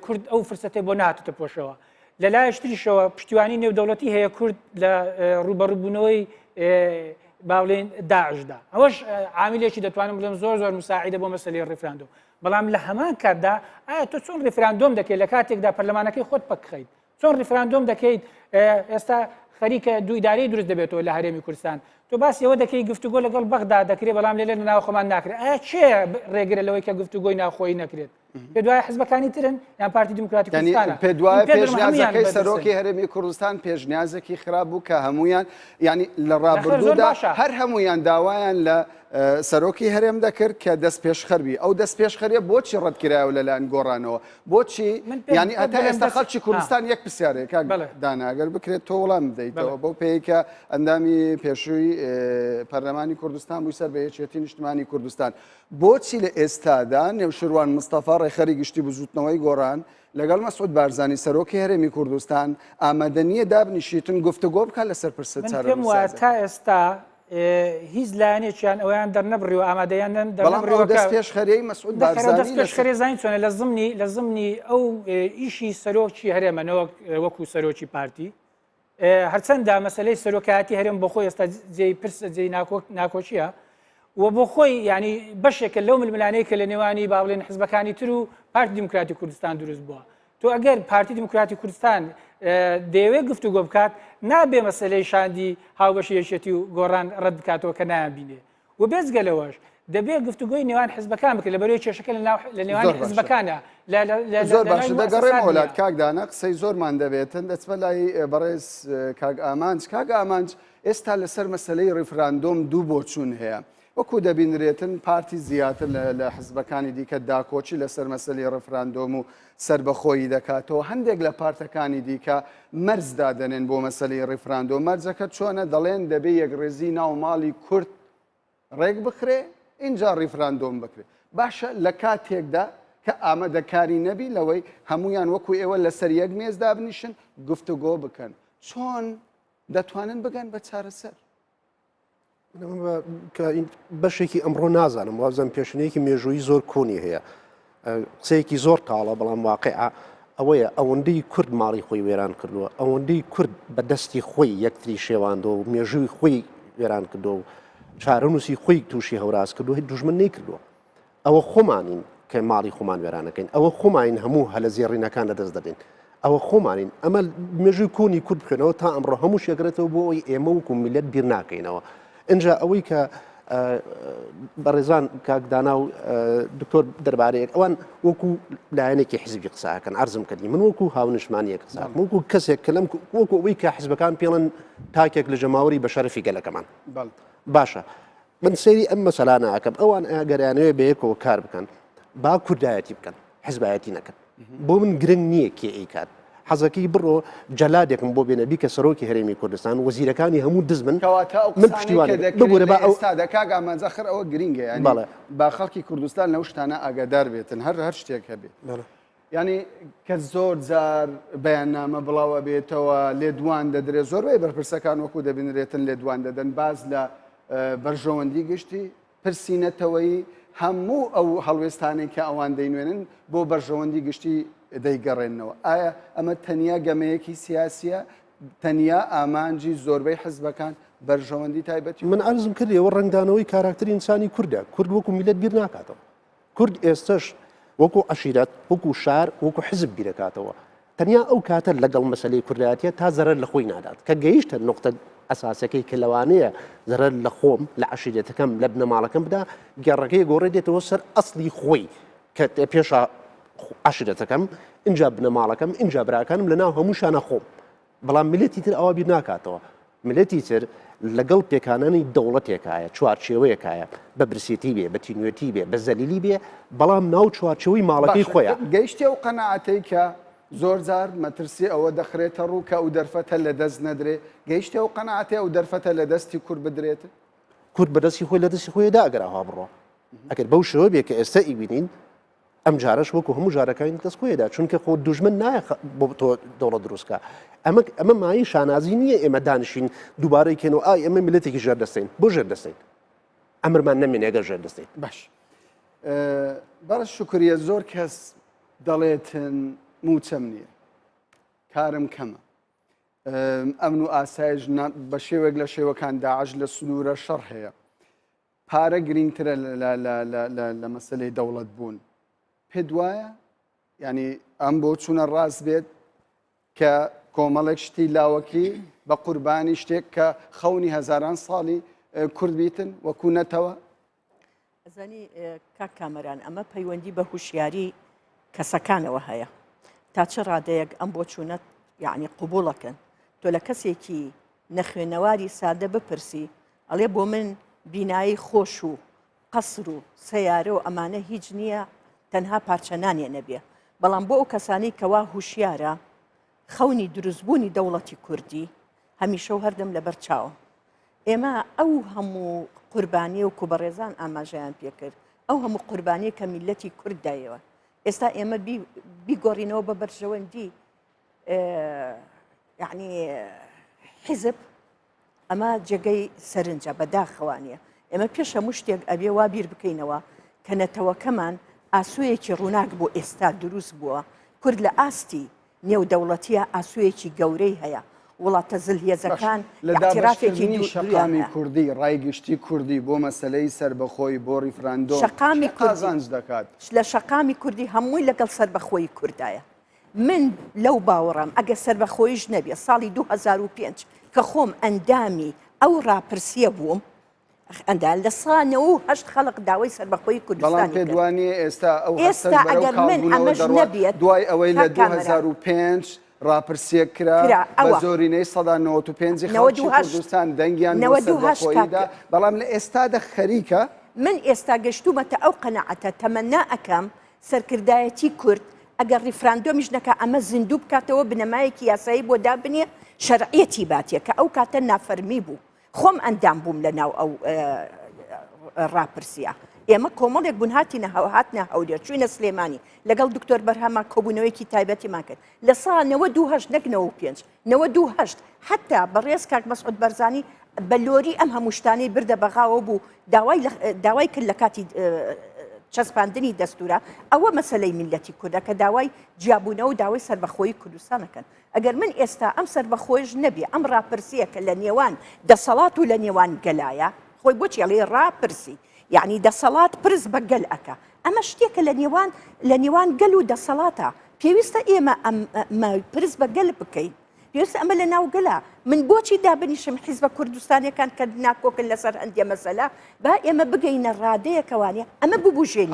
کورد ئەو فرسەتی بۆ ناتوتە پۆشەوە لە لایەشتریشەوە پشتیوانی نێودەوڵەتی هەیە کورد لە ڕوبەڕووبوونەوەی باڵێن داعشدا ئەوەش عاملێکی دەتوانم بڵێم زۆر مساعدە بۆ مەسلەی ڕیفراندۆم بەڵام لە هەمان کاتدا ئایا تۆ چۆن ڕیفراندۆم دەکەیت لە کاتێکدا پەرلەمانەکەی خۆت پەکخەیت چۆن ڕیفراندۆم دەکەیت ئێستا خەریکە دوو ئیدارەی دروست دەبێتەوە لە هەرێمی کوردستان تۆ باسی ئەوە دەکەی گفتوگۆ لەگەڵ بەغدا دەکرێت بەڵام لێ لە ناو خۆمان ناکرێت ئایا چێ ڕێگرە لەوەی کە گفتوگۆی ناوخۆیی نەکرێت پێ دوای حزبەکانی ترن یان پارتی دموکراتی کوردستانە پێ دوای پێشنیازەکەی سەرۆکی هەرێمی کوردستان پێشنیازێکی خراپ بوو کە هەمویان ینی لە ڕابردوودا هەر هەمویان داوایان لە سەرۆکی هەرێم دەکرد کە دەست پێشخەربی ئەو دەست پێشخەریە بۆچی ڕەتکرایەوە لەلایەن گۆڕانەوە بۆچی ینی هەتا ئێستا خەڵکی کوردستان یەک پرسیارێک داناگەر بکرێت تۆ وەڵام بدەیتەوە بۆ پێیکە ئەندامی پێشووی پەرلەمانی کوردستان بووی سەر بە یەکێتی نیشتیمانی کوردستان بۆچی لە ئێستادا نێوشروان مستەفا ڕێخەری گشتی بزوتنەوەی گۆڕان لەگەڵ مەسعود بارزانی سەرۆکی هەرێمی کوردستان ئامادە نییە دابنیشیتن گفتوگۆ بکات لەسەر پرسە چارە تا ئێستا هیچ لایەنێکیان ئەویان دەرنەبڕی و ئامادەیان دەست پێشخەری مەسعود دەست پێشخەری زانین چۆنە لە زمنی ئەو ئیشی سەرۆکی هەرێمەنەوە وەکو سەرۆکی پارتی هەرچەندە مەسلەی سەرۆکایەتی هەرێم بۆ خۆی ئێستا جێی پرسە جێی ناکۆچیە و بۆ خۆی ینی بەشێکە لەو ململانەیە کە لە نێوانی باڵێن حزبەکانی تر و پارتی دموکراتی کوردستان دروست بووە تۆ ئەگەر پارتی دموکراتی کوردستان دەیەوێت گفتوگۆ بکات نابێ مەسلەی شاندی هاوبەشی یەکێتی و گۆڕان ڕەت بکاتەوە کە نایانبینێ و بێجگەلەوەش دەبێت گفتوگۆی نێوان حزبەکان بکە لە بەرەوەی کێشەکە لە نێوان حزبەکانە زۆر باش دەگەڕێم وڵات کاکدانە قسەی زۆرمان دەبێتن دەچبە لای بەڕێز کاک ئامانج ئێستا لەسەر مەسلەی ڕیفراندۆم دوو بۆچوون هەیە وەکو دەبینرێتن پارتی زیاتر لە حزبەکانی دیکە داکۆچی لەسەر مەسلەی ڕیفراندۆم و سربەخۆیی دەکاتەوە هەندێک لە پارتەکانی دیکە مەرز دادەنێن بۆ مەسلەی ڕیفراندۆم مەرجەکە چۆنە دەڵێن دەبێ یەکڕێزی ناو ماڵی کورد ڕێک بخرێ اینجا ڕیفراندۆم بکرێت باشە لە کاتێکدا کە ئامادەکاری نەبی لەوەی هەمویان وەکو ئێوە لەسەر یەک مێز دابنیشن گفتوگۆ بکەن چۆن دەتوانن بگەن بە چارەسەر بەشێکی ئەمڕۆ نازانم وازم پێشنەیەکی مێژووی زۆر کۆنی هەیە قسەیەکی زۆر تاڵە بەڵام واقعە ئەوەیە ئەوەندەی کورد ماڵی خۆی وێران کردووە ئەوەندەی کورد بە دەستی خۆی یەکتری شێواندەوە و مێژووی خۆی وێران کردو و چارەنووسی خۆی تووشی هەوراز کردو هیچ دوژمن نەیکردووە ئەوە خۆمانین کە ماڵی خۆمان وێرانەکەین ئەوە خۆمانین هەموو هەلە زێڕینەکان لەدەست دەدەین ئەوە خۆمانین ئەمە مێژووی کۆنی کورد بخێنەوە تا ئەمڕۆ هەموو شێگرێتەوە بۆ ئەوی ئێمە وکو میلەت بیر ناکەینەوە اینجا ئەوەی کە بەڕێزان کاکدانا و دکتۆر دەربارەیەک ئەوان وەکو لایەنێکی حزبی قساکەن عرضم کردی من وەکو هاونیشمانیە قساک وەکو کەسێک کە لەم وەکو ئەوەی کە حزبەکان پێڵن تاکێک لە ژەماوەری بە شەرەفی گەلەکەمان باشە من سەیری ئەم مەسەلا ناکەم ئەوان ئەگەریانەوێ بەیەکەوە کار بکەن با کوردایەتی بکەن حزبایەتی نەکەن بۆ من گرنگ نییە کێ ئەیکات حەزەکەی بڕۆ جەلادێکم بۆ بێنەبی کە سەرۆکی هەرێمی کوردستان وەزیرەکانی هەموو دز من کاک ئامانجەخر ئەوە گرینگە ینی با خەڵکی کوردستان لەو شتانە ئاگادار بێتن هەر شتێک هەبێت ینی کە زۆر جار بەیاننامە بڵاوە بێتەوە لێدوان دەدرێت زۆربەی بەرپرسەکان وەکو دەبینرێتن لێدوان دەدەن باز لە بەرژەوەندی گشتی پرسیینەتەوەی هەموو ئەو هەڵوێستانێک کە ئەوان دەینوێنن بۆ بەرژەوەندی گشتی دەیگەڕێنەوە ئایا ئەمە تەنیا گەمەیەکی سیاسیە تەنیا ئامانجی زۆربەی حزبەکان بەرژەوەندی تایبەتی من عرضم کردی ئەوە ڕنگدانەوەی کاراکتەری ئینسانی کووردە کورد وەکو میلەت بیر ناکاتەوە کورد ئێستش وەکو عەشیرەت وەکو شار وەکو حزب بیرەکاتەوە تەنیا ئەو کاتە لەگەڵ مەسەلەی کوردایەتیە تا زەرەر لە خۆی نادات کە گەیشتە نقطە ئەساسەکەی کە لەوانەیە زەرەر لە خۆم لە عەشیرەتەکەم لە بنەماڵەکەم بدا گەڕەکەی گۆڕێ دێتەوە سەر ئەسڵی خۆی کە پێشە عەشیرەتەکەم اینجا بنەماڵەکەم اینجا براکانم لەناو هەموو شانە خۆم بەڵام ملەتی تر ئەوە بیر ناکاتەوە ملەتی تر لەگەڵ پێکانانی دەوڵەتێکایە چوارچێوەیەکایە بە برسێتی بێ بە تینوێتی بێ بە زەلیلی بێ بەڵام ناو چوارچەوەی ماڵەکەی خۆیان گەیشتێ و قەنەعەتەی کە زۆر جار مەترسی ئەوە دەخرێتە ڕوو کە ئەو دەرفەتە لە دەست نەدرێ گەیشتێ و قەنەعەتێ ئەو دەرفەتە لە دەستی کورد بدرێت کورد بەدەستی خۆی لە دەستی خۆیدا ئەگەرەوە بڕۆ ئەگەر بەو شێوە بێ کە ئێستا ئیبینین ئەم جارش وەکو هەموو جارەکانی دەست خۆیدا چونکە خۆ دوژمن نایە بۆ تۆ دەوڵەت دروستکە ئەمە مای شانازی نییە ئێمە دانیشین دووبارەی کێنەوە ئای ئەمە ملەتێکی ژێر دەستین بۆ ژێر دەستین ئەمرمان نەمێنێ ئەگەر ژێر دەستین باش بەڕە شکریە زۆر کەس دەڵێتن موچەم نییە کارم کەمە ئەمن و ئاسایش بە شێوێک لە شێوەکان داعش لە سنوورە شەڕ هەیە پارە گرنگترە لە مەسلەی دەوڵەت بوون پێ دوایە ینی ئەم بۆ چوونە ڕاست بێت کە کۆمەڵێک شتی لاوەکی بە قوربانی شتێک کە خەونی هەزاران ساڵی کورد بیتن وەکو نەتەوە ئەزانی کاک کامەران ئەمە پەیوەندی بە هوشیاری کەسەکانەوە هەیە تا چه ڕادەیەک ئەم بۆ چوونەت یعنی قوبوڵەکەن تۆ لە کەسێکی نەخوێنەواری سادە بپرسی ئەڵێ بۆ من بینایی خۆش و قەسر و سەیارە و ئەمانە هیچ نییە تەنها پارچەنانیە نەبێ بەڵام بۆ ئەو کەسانی کەوا هوشیارە خەونی دروستبوونی دەوڵەتی کوردی هەمیشە و هەردەم لەبەر چاوە ئێمە ئەو هەموو قوربانی و کوبەڕێزان ئاماژەیان پێکرد ئەو هەموو قوربانی کە میلەتی کورددایەوە ئێستا ئێمە بیگۆڕینەوە بە بەرژەوەندی یعنی حیزب ئەمە جێگەی سەرنجە بەداخەوانیە ئێمە پێش هەموو شتێک ئەبێ وا بیر بکەینەوە کە نەتەوەکەمان ئاسوویەکی ڕووناک بۆ ئێستا دروست بووە کورد لە ئاستی نێودەوڵەتیە ئاسوویەکی گەورەی هەیە وڵاتە زلهێزەکان لەدابشکردنی شەقامی کوردی ڕایگشتی کوردی بۆ مەسلەی سربەخۆی بۆ ریفراندۆم شەقامی قازانج دەکات لە شەقامی کوردی هەمووی لەگەڵ سربەخۆی کوردایە من لەو باوەڕام ئەگە سربەخۆیش نەبێ ساڵی 2005 کە خۆم ئەندامی ئەو ڕاپرسیە بووم ئەندا لە سانەوە هەشت خەڵق داوای سربەخۆی کوردستانی بەڵام پێدوانێ ئێستا ئەو ئەگەر من ئەمەش نەبێت دوای ئەوەی لە 2005 ڕاپرسیە کرا بە زۆرینەی سەدا 95 خەڵکی کوردستان دەنگیان بۆ سەربەخۆییدا بەڵام لە ئێستادا خەریکە من ئێستا گەشتومەتە ئەو قەنەعەتە تەمەنا ئەکەم سەرکردایەتی کورد ئەگەر ریفراندۆمیش نەکە ئەمە زیندوو بکاتەوە بنەمایەکی یاسایی بۆ دابنێ شەرعیەتی باتیە کە ئەو کاتە نافەرمی بوو خۆم ئەندام بووم لە ناو ئەو ڕاپرسیە ئێمە کۆمەڵێک بوون هاتینە هاتنە هەولێر چوینە سلێمانی لەگەڵ دکتۆر بەرهەما کۆبوونەوەیکی تایبەتیمان کرد لە ساڵ 92 نەک 95 92 حتا بەڕێز کاک مەسعود بەرزانی بە لۆری ئەم هەموو شتانەی بردە بەغاوە بوو داوای کرد لە کاتی چەسپاندنی دەستورە ئەوە مەسلەی میلەتی کوردە کە داوای جیابوونەوە و داوای سربەخۆیی کوردستانەکەن ئەگەر من ئێستا ئەم سربەخۆیش نەبێ ئەم ڕاپرسیە کە لە نێوان دەسەڵات و لە نێوان گەلایە خۆی بۆچی ئەڵێ ڕاپرسی یعنی دەسەڵات پرس بە گەل ئەکە ئەمە شتێکە لە نێوان گەل و دەسەڵاتە پێویستە ئێمە پرس بە گەل بکەین پێویستە ئەمە لە ناو گەلا من بۆچی دابنیشم حیزبە کوردستانیەکان کە ناکۆکن لەسەر هەندێ مەسەلا با ئێمە بگەینە ڕادەیەکەوانە ئەمە ببوژێنی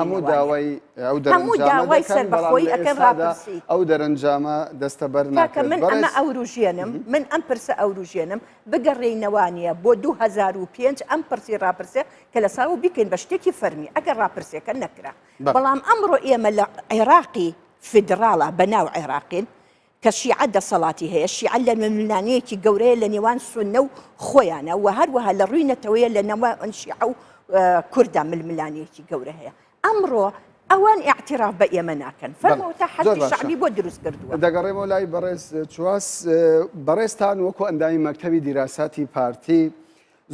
هەموو داوای سەربەخۆیی ئەکەن ڕاپرسی ئەو دەرەنجامە دەستە بەر ناکەن من ئەمە ئەوروژێنم من ئەم پرسە ئەوروژێنم بگەڕێینەوانیە بۆ 2005 ئەم پرسی ڕاپرسێ کە لە ساو بیکەین بە شتێکی فەرمی ئەگەر ڕاپرسیەکە نەکرا بەڵام ئەمڕۆ ئێمە لە عێراقی فیدراڵە بەناو عێراقین کە شیعە دەسەڵاتی هەیە شیعە لە ململانەیەکی گەورەیە لە نێوان سونە و خۆیانە و هەروەها لە ڕووی نەتەوەیە لە نێوان شیعە و کووردا ململانەیەکی گەورە هەیە ئەمڕۆ ئەوان ئاعتراف بە ئێمە ناکەن فەرمەوە حەزی شعبی بۆ دروست کردووە دەگەڕێمەوە لای بەڕێز چواس بەڕێزتان وەکو ئەندامی مەکتەبی دیراساتی پارتی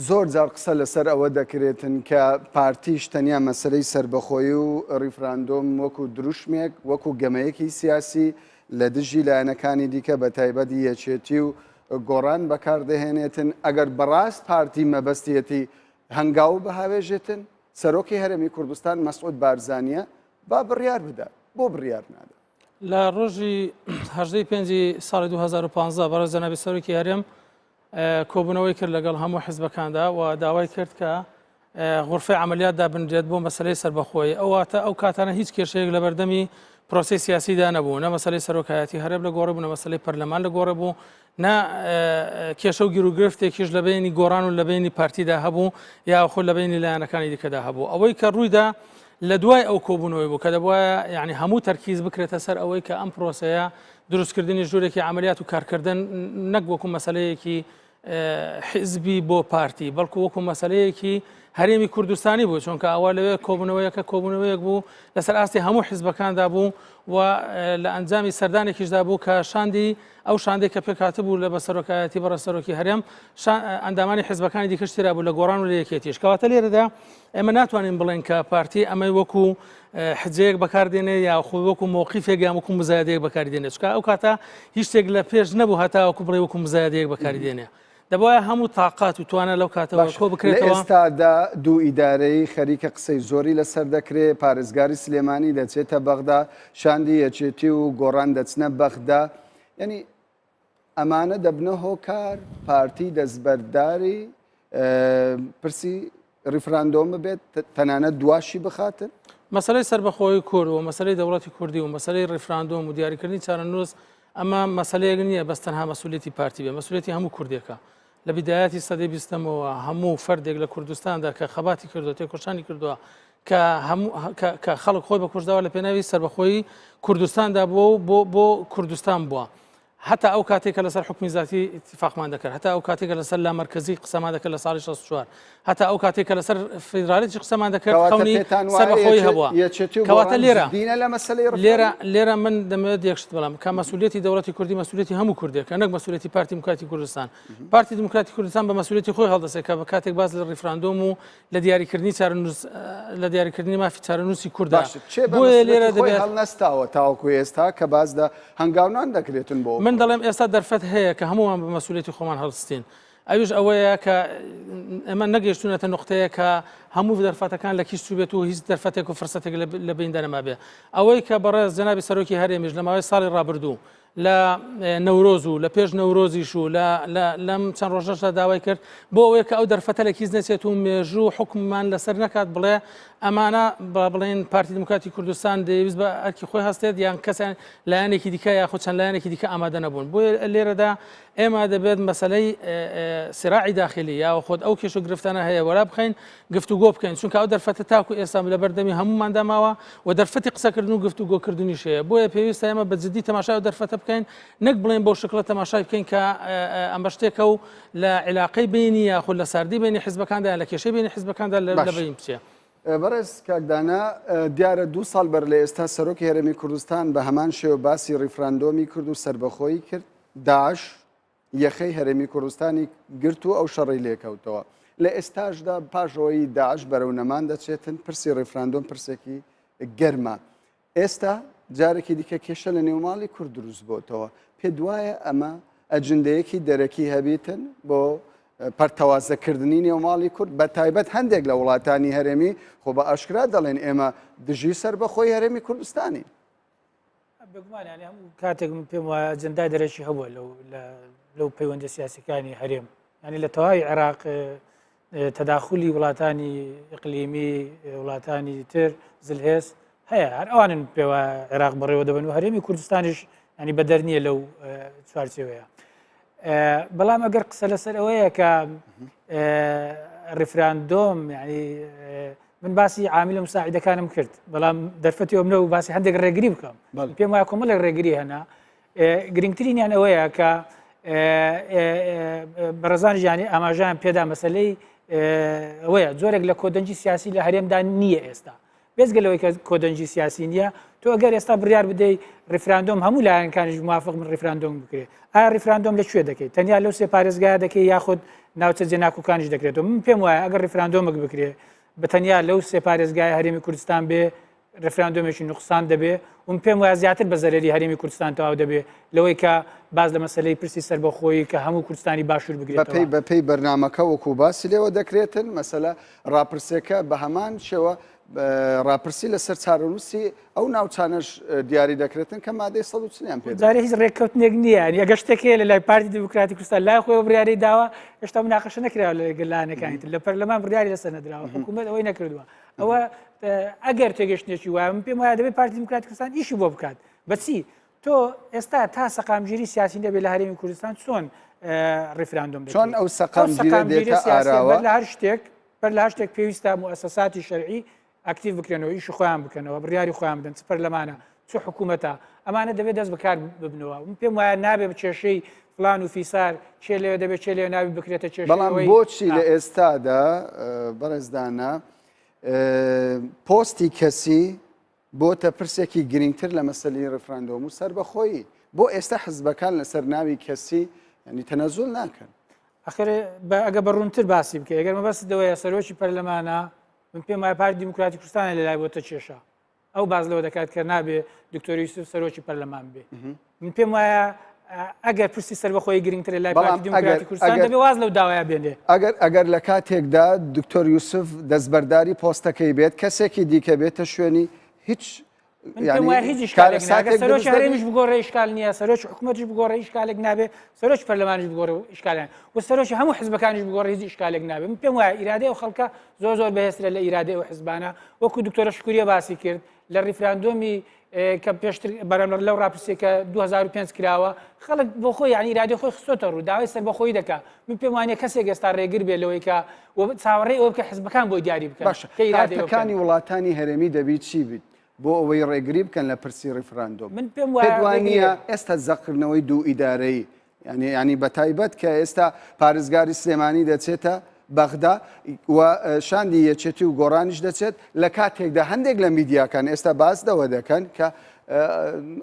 زۆر جار قسە لەسەر ئەوە دەکرێتن کە پارتیش تەنیا مەسلەی سربەخۆیی و ریفراندۆم وەکو دروشمێک وەکو گەمەیەکی سیاسی لە دژی لایەنەکانی دیکە بە تایبەتی یەکێتی و گۆڕان بەکاردەهێنێتن ئەگەر بەڕاست پارتی مەبەستیەتی هەنگاو بەهاوێژێتن سەرۆکی هەرێمی کوردستان مەسعود بارزانیە با بڕیار بدات بۆ بڕیار نادا لە ڕۆژی 8 ساڵی 2015 بەڕێز جەنابی سەرۆکی هەرێم کۆبوونەوەی کرد لەگەڵ هەموو حیزبەکاندا و داوای کرد کە غورفەی عملیات دابنرێت بۆ مەسلەی سەربەخۆیی ئەواتە ئەو کاتانە هیچ کێشەیەک لە بەردەمی پرۆسی سیاسیدا نەبوو، نە مەسلەی سەرۆکایەتی هەرێم لە گۆڕە بوو، نە مەسلەی پەرلەمان لە گۆڕە بوو، نە کێشە و گیرروگرفتێکیش لە بینی گۆڕان و لە بینی پارتیدا هەبوو یا خۆ لە بینی لایەنەکانی دیکەدا هەبوو. ئەوەی کە ڕوویدا لە دوای ئەو کۆبوونەوەی بوو کە دەبواە یعنی هەموو تەرکیز بکرێتە سەر ئەوەی کە ئەم پرۆسەیە دروستکردنی ژوورێکی عملیات و کارکردن نەک وەکو مەسلەیەکی حزبی بۆ پارتی، بەڵکو وەکو مەسلەیەکی هەرێمی کوردستانی بوو، چونکە ئەوە لەوێ کۆبوونەوەیەکە کۆبوونەوەیەک بوو لەسەر ئاستی هەموو حیزبەکاندا بوو و لە ئەنجامی سەردانێکیشدا بوو کە شاندی ئەو شاندێک کە پێکاتە بوو لە بەسەرۆکایەتی بەڕێسەرۆکی هەرێم ئەندامانی حیزبەکانی دیکەش تێرا بوو لە گۆڕان و لە یەکێتیش. کەواتە لێرەدا ئێمە ناتوانین بڵێن کە پارتی ئەمەی وەکو حجەیەک بەکاردێنێ یا خۆی وەکو مووقیفێک یان وەکو مزایدەیەک بەکاردێنێت، چونکە ئەو کاتە هیچ شتێک لە پێش نەبوو هەتا وەکو بڵێ وەکو مزایدەیەک بەکاردێنێ. دەبواە هەموو تااقات و توانە لەو کاتەوە کۆ بکرێتەوە. ئێستادا دوو ئیدارەی خەریکە قسەی زۆری لەسەر دەکرێت، پارێزگاری سلێمانی دەچێتە بەغدا، شاندی یەکێتی و گۆڕان دەچنە بەغدا، یعنی ئەمانە دەبنە هۆکار پارتی دەستبەرداری پرسی ریفراندۆم بێت تەنانەت دواشی بخاتن. مەسلەی سەربەخۆی کورد و مەسلەی دەوڵەتی کوردی و مەسلەی ریفراندۆم و دیاریکردنی چارەنووس ئەمە مەسلەیەک نییە بەس تەنها مەسوولێتی پارتی بێ، مەسوولێتی هەموو کوردێکە. لە بیدایەتی سەدەی بیستەمەوە هەموو فەردێک لە کوردستاندا کە خەباتی کردووە تێکۆشانی کردووە کە خەڵک خۆی بە کورداوە لە پێناوی سەربەخۆیی کوردستاندا بووە و بۆ کوردستان بووە. حتا ئەو کاتێکە لەسەر حکمی ذاتی اتفاقمان دەکرد، هەتا ئەو کاتێکە لەسەر لا مرکزی قسەمان دەکرد لە ساڵی 64، هەتا ئەو کاتێکە لەسەر فیدرالیتی قسەمان دەکرد خەونی سەربەخۆیی هەبووە. کەواتە لێرە من دەمەوێت یەکشت بڵام کە مەسوولێتی دەوڵەتی کوردی مەسوولێتی هەموو کوردێکە، نەک مەسوولێتی پارتی دموکراتی کوردستان. پارتی دموکراتی کوردستان بە مەسوولێتی خۆی هەڵدەسێت کە بە کاتێک باز لە ریفراندۆم و لە دیاریکردنی لە دیاریکردنی مافی چارەنووسی کووردا بۆیە لێرە دەبێت هەڵنەستاوە تاوەکو ئێستا کە بازدا هەنگاونان دەکرێتن بۆ. من دەڵێم ئێستا دەرفەت هەیە کە هەمووان بە مەسوولێتی خۆمان هەڵستین. ئەوش ئەوەیە کە ئەمە نەگەیشتونەتە نقطەیە کە هەموو دەرفەتەکان لە کیش بێت و هیچ دەرفەتێک و فرسەتێک لە بیندا نەما بێ. ئەوەی کە بەڕێز جەنابی سەرۆکی هەرێمیش لە ماوەی ساڵی ڕابردوو لە نەورۆز و لە پێش نەورۆزیش و لەم چەند ڕۆژەشدا داوای کرد بۆ ئەوەیە کە ئەو دەرفەتە لە کیس نەچێت و مێژوو حکممان لەسەر نەکات بڵێ ئەمانە بڵێن پارتی دموکراتی کوردستان دەویست بە ئەرکی خۆی هەستێت یان کەسیان لایەنێکی دیکە یاخود چەند لایەنێکی دیکە ئامادە نەبوون. بۆیە لێرەدا ئێمە دەبێت مەسەلەی سراعی داخلی یا خۆت ئەو کێش و گرفتانە هەیە وەرا بخەین گفتوگۆ بکەین، چونکە ئەو دەرفەتە تاکو ئێستا لە بەردەمی هەمومان داماوە و دەرفەتی قسەکردن و گفتوگۆکردنیش هەیە. بۆیە پێویستە ئێمە بە جددی تەماشای ئەو دەرفەتە بکەین، نەک بڵێن بۆ شکڵە تەماشای بکەین کە ئەمە شتێکە و لە علاقەی بینی یاخود لە ساردی بینی حیزبەکاندا لە کێشەی بینی حیزبەکاندا لە بین بچێ. بەڕێز کاکدانا دیارە 2 ساڵ بەر لە ئێستا سەرۆکی هەرێمی کوردستان بە هەمان شێوە باسی ریفراندۆمی کرد و سربەخۆیی کرد. داعش یەخەی هەرێمی کوردستانی گرت و ئەو شەڕی لێکەوتەوە. لە ئێستاشدا پاشەوەی داعش بەرەو نەمان دەچێتن پرسی ریفراندۆم پرسێکی گەرمە. ئێستا جارێکی دیکە کێشە لە نێوماڵی کورد دروست بۆتەوە. پێ دوایە ئەمە ئەجندەیەکی دەرەکی هەبیتن بۆ پەرتەوازەکردنی نێوماڵی کورد بە تایبەت هەندێک لە وڵاتانی هەرێمی خۆ بە ئاشکرا دەڵێن ئێمە دژی سەربەخۆی هەرێمی کوردستانی. بگومانیانی هەموو کاتێک من پێم وایە ئەجەندای دەرەکی هەبووە لەو پەیوەندە سیاسیەکانی هەرێم، ینی لە تەواوی عێراق تەداخلی وڵاتانی ئیقلیمی وڵاتانی تر زلهێز هەیە، هەر ئەوانن پێوە عێراق بەڕێوە دەبن و هەرێمی کوردستانیش ینی بەدەر نییە لەو چوارچێوەیە. بەڵام ئەگەر قسە لەسەر ئەوەیە کە ریفراندۆم ینی من باسی عاملە مساعدەکانم کرد، بەڵام دەرفەتی ئەم لەو باسی هەندێک ڕێگری بکەم. پێم وایە کۆمەڵێک ڕێگری هەنا گرنگترینیان ئەوەیە کە بەڕێزانی ژیانی ئاماژیان پێدا مەسەلەی ئەوەیە جۆرێک لە کۆدەنجی سیاسی لە هەرێمدا نییە ئێستا. بێزگەلەوەی کە کۆدەنجی سیاسی نییە، تۆ ئەگەر ئێستا بڕیار بدەیت ریفراندۆم هەموو لایەنەکانیش موافق من ریفراندۆم بکرێت، ئایا ریفراندۆم لەکوێ دەکەیت؟ تەنیا لەو سێ پارێزگایە دەکەی یاخود ناوچە جێناکوکانیش دەکرێتەوە؟ من پێم وایە ئەگەر ریفراندۆمێک بکرێت بە تەنیا لەو سێ پارێزگای هەرێمی کوردستان بێ ریفراندۆمێکی نوقسان دەبێ و پێم وایە زیاتر بە زەرری هەرێمی کوردستان تەواو دەبێ لەوەی کە باز لە مەسەلەی پرسی سەربەخۆیی کە هەموو کوردستانی باشوور بگرێت. بەپێی بەرنامەکە وەکو باسی لێوە دەکرێتن مەسەلە ڕاپرسەکە بە هەمان شێوە ڕاپرسی لەسەر چارەنووسی ئەو ناوچانەش دیاری دەکرێتن کە مادەی 140 پێ جارێ هیچ ڕێککەوتنێک نییە ئەگە شتێکێ لە لای پارتی دموکراتی کوردستان لای خۆی بڕیاری داوە هێشتا مناقەشە نەکراوە لە گەلانەکانی لە پەرلەمان بڕیاری لەسەر نەدراوە حکوومەت ئەوەی نەکردووە ئەوە ئەگەر تێگەشتێکی وایە من پێم وایە دەبێت پارتی دموکراتی کوردستان ئیشی بۆ بکات بەچی تۆ ئێستا تا سەقامگیری سیاسی دەبێت لە هەرێمی کوردستان چۆن ڕێفراندۆم چۆن ئەو سەقامگیرە دێتە ئاراوە لە هەر شتێک بەر لە هەر شتێک پێویستە موسەساتی شەرعی ئاکتیو بکرێنەوە ئیشی خۆیان بکەنەوە بڕیاری خۆیان بدەن چ پەرلەمانە چ حکوومەتە ئەمانە دەبێت دەست بەکار ببنەوە من پێم وایە نابێت کێشەی فلان و فیسار چێ لێ دەبێت چێ لێ ناوی بکرێتە کێشەی بەڵام بۆچی لە ئێستادا بەڕێزدانە پۆستی کەسی بۆتە پرسێکی گرنگتر لە مەسەلەی ڕێفراندۆم و سەربەخۆیی بۆ ئێستا حزبەکان لەسەر ناوی کەسی ینی تەنەزول ناکەن ئەخر ئەگە بەڕوونتر باسی بکە ئەگەر مەبەست دەوەیە سەرۆکی پەرلەمانە من پێم وایە پارتی دموکراتی کوردستانە لە لای بۆتە کێشە ئەو باز لەوە دەکات کە نابێ دکتۆر یوسف سەرۆکی پەرلەمان بێ من پێم وایە ئەگەر پرسی سەربەخۆی گرنگتر لای پارتی دموکراتی کوردستان دەبێ واز لەو داوایە بێنێ ئەگەر لە کاتێکدا دکتۆر یوسف دەستبەرداری پۆستەکەی بێت کەسێکی دیکە بێتە شوێنی هیچ هیچ سەرۆکی هەرێمیش بگۆڕێ ئیشکال نییە سەرۆکی حکوومەتیش بگۆڕێ ئیشکالێک نابێ سەرۆکی پەرلەمانیش بگۆڕێ ئیشکالیان و سەرۆکی هەموو حزبەکانیش بگۆڕێ هیچ ئیشکالێک نابێ من پێم وایە ئیرادەی ئەو خەڵکە زۆر بەهێزترە لە ئیرادەی ئەو حزبانە وەکو دکتۆرە شکوریە باسی کرد لە ڕیفراندۆمی کە پێشتر بەرەم لەو ڕاپرسیەکە 2005 کراوە خەڵک بۆ خۆی یعنی ئیرادەی خۆی خستۆتە ڕوو داوای سەربەخۆیی دەکات من پێم وانە کەسێک ئێستا ڕێگر بێت لەوەی کە چاوەڕێی ئەوە بکە حزبەکان بۆی دیاری بکەن کە ئیرادەکانی وڵاتانی هەرێمی دەبیت چی بیت بۆ ئەوەی ڕێگری بکەن لە پرسی ڕیفراندۆم من پێم وایە ئێستا زەقردنەوەی دوو ئیدارەی ینی بەتایبەت کە ئێستا پارێزگاری سلێمانی دەچێتە بەغدا و شاندی یەکێتی و گۆڕانیش دەچێت لە کاتێکدا هەندێک لە میدیاکان ئێستا باس دەوە دەکەن کە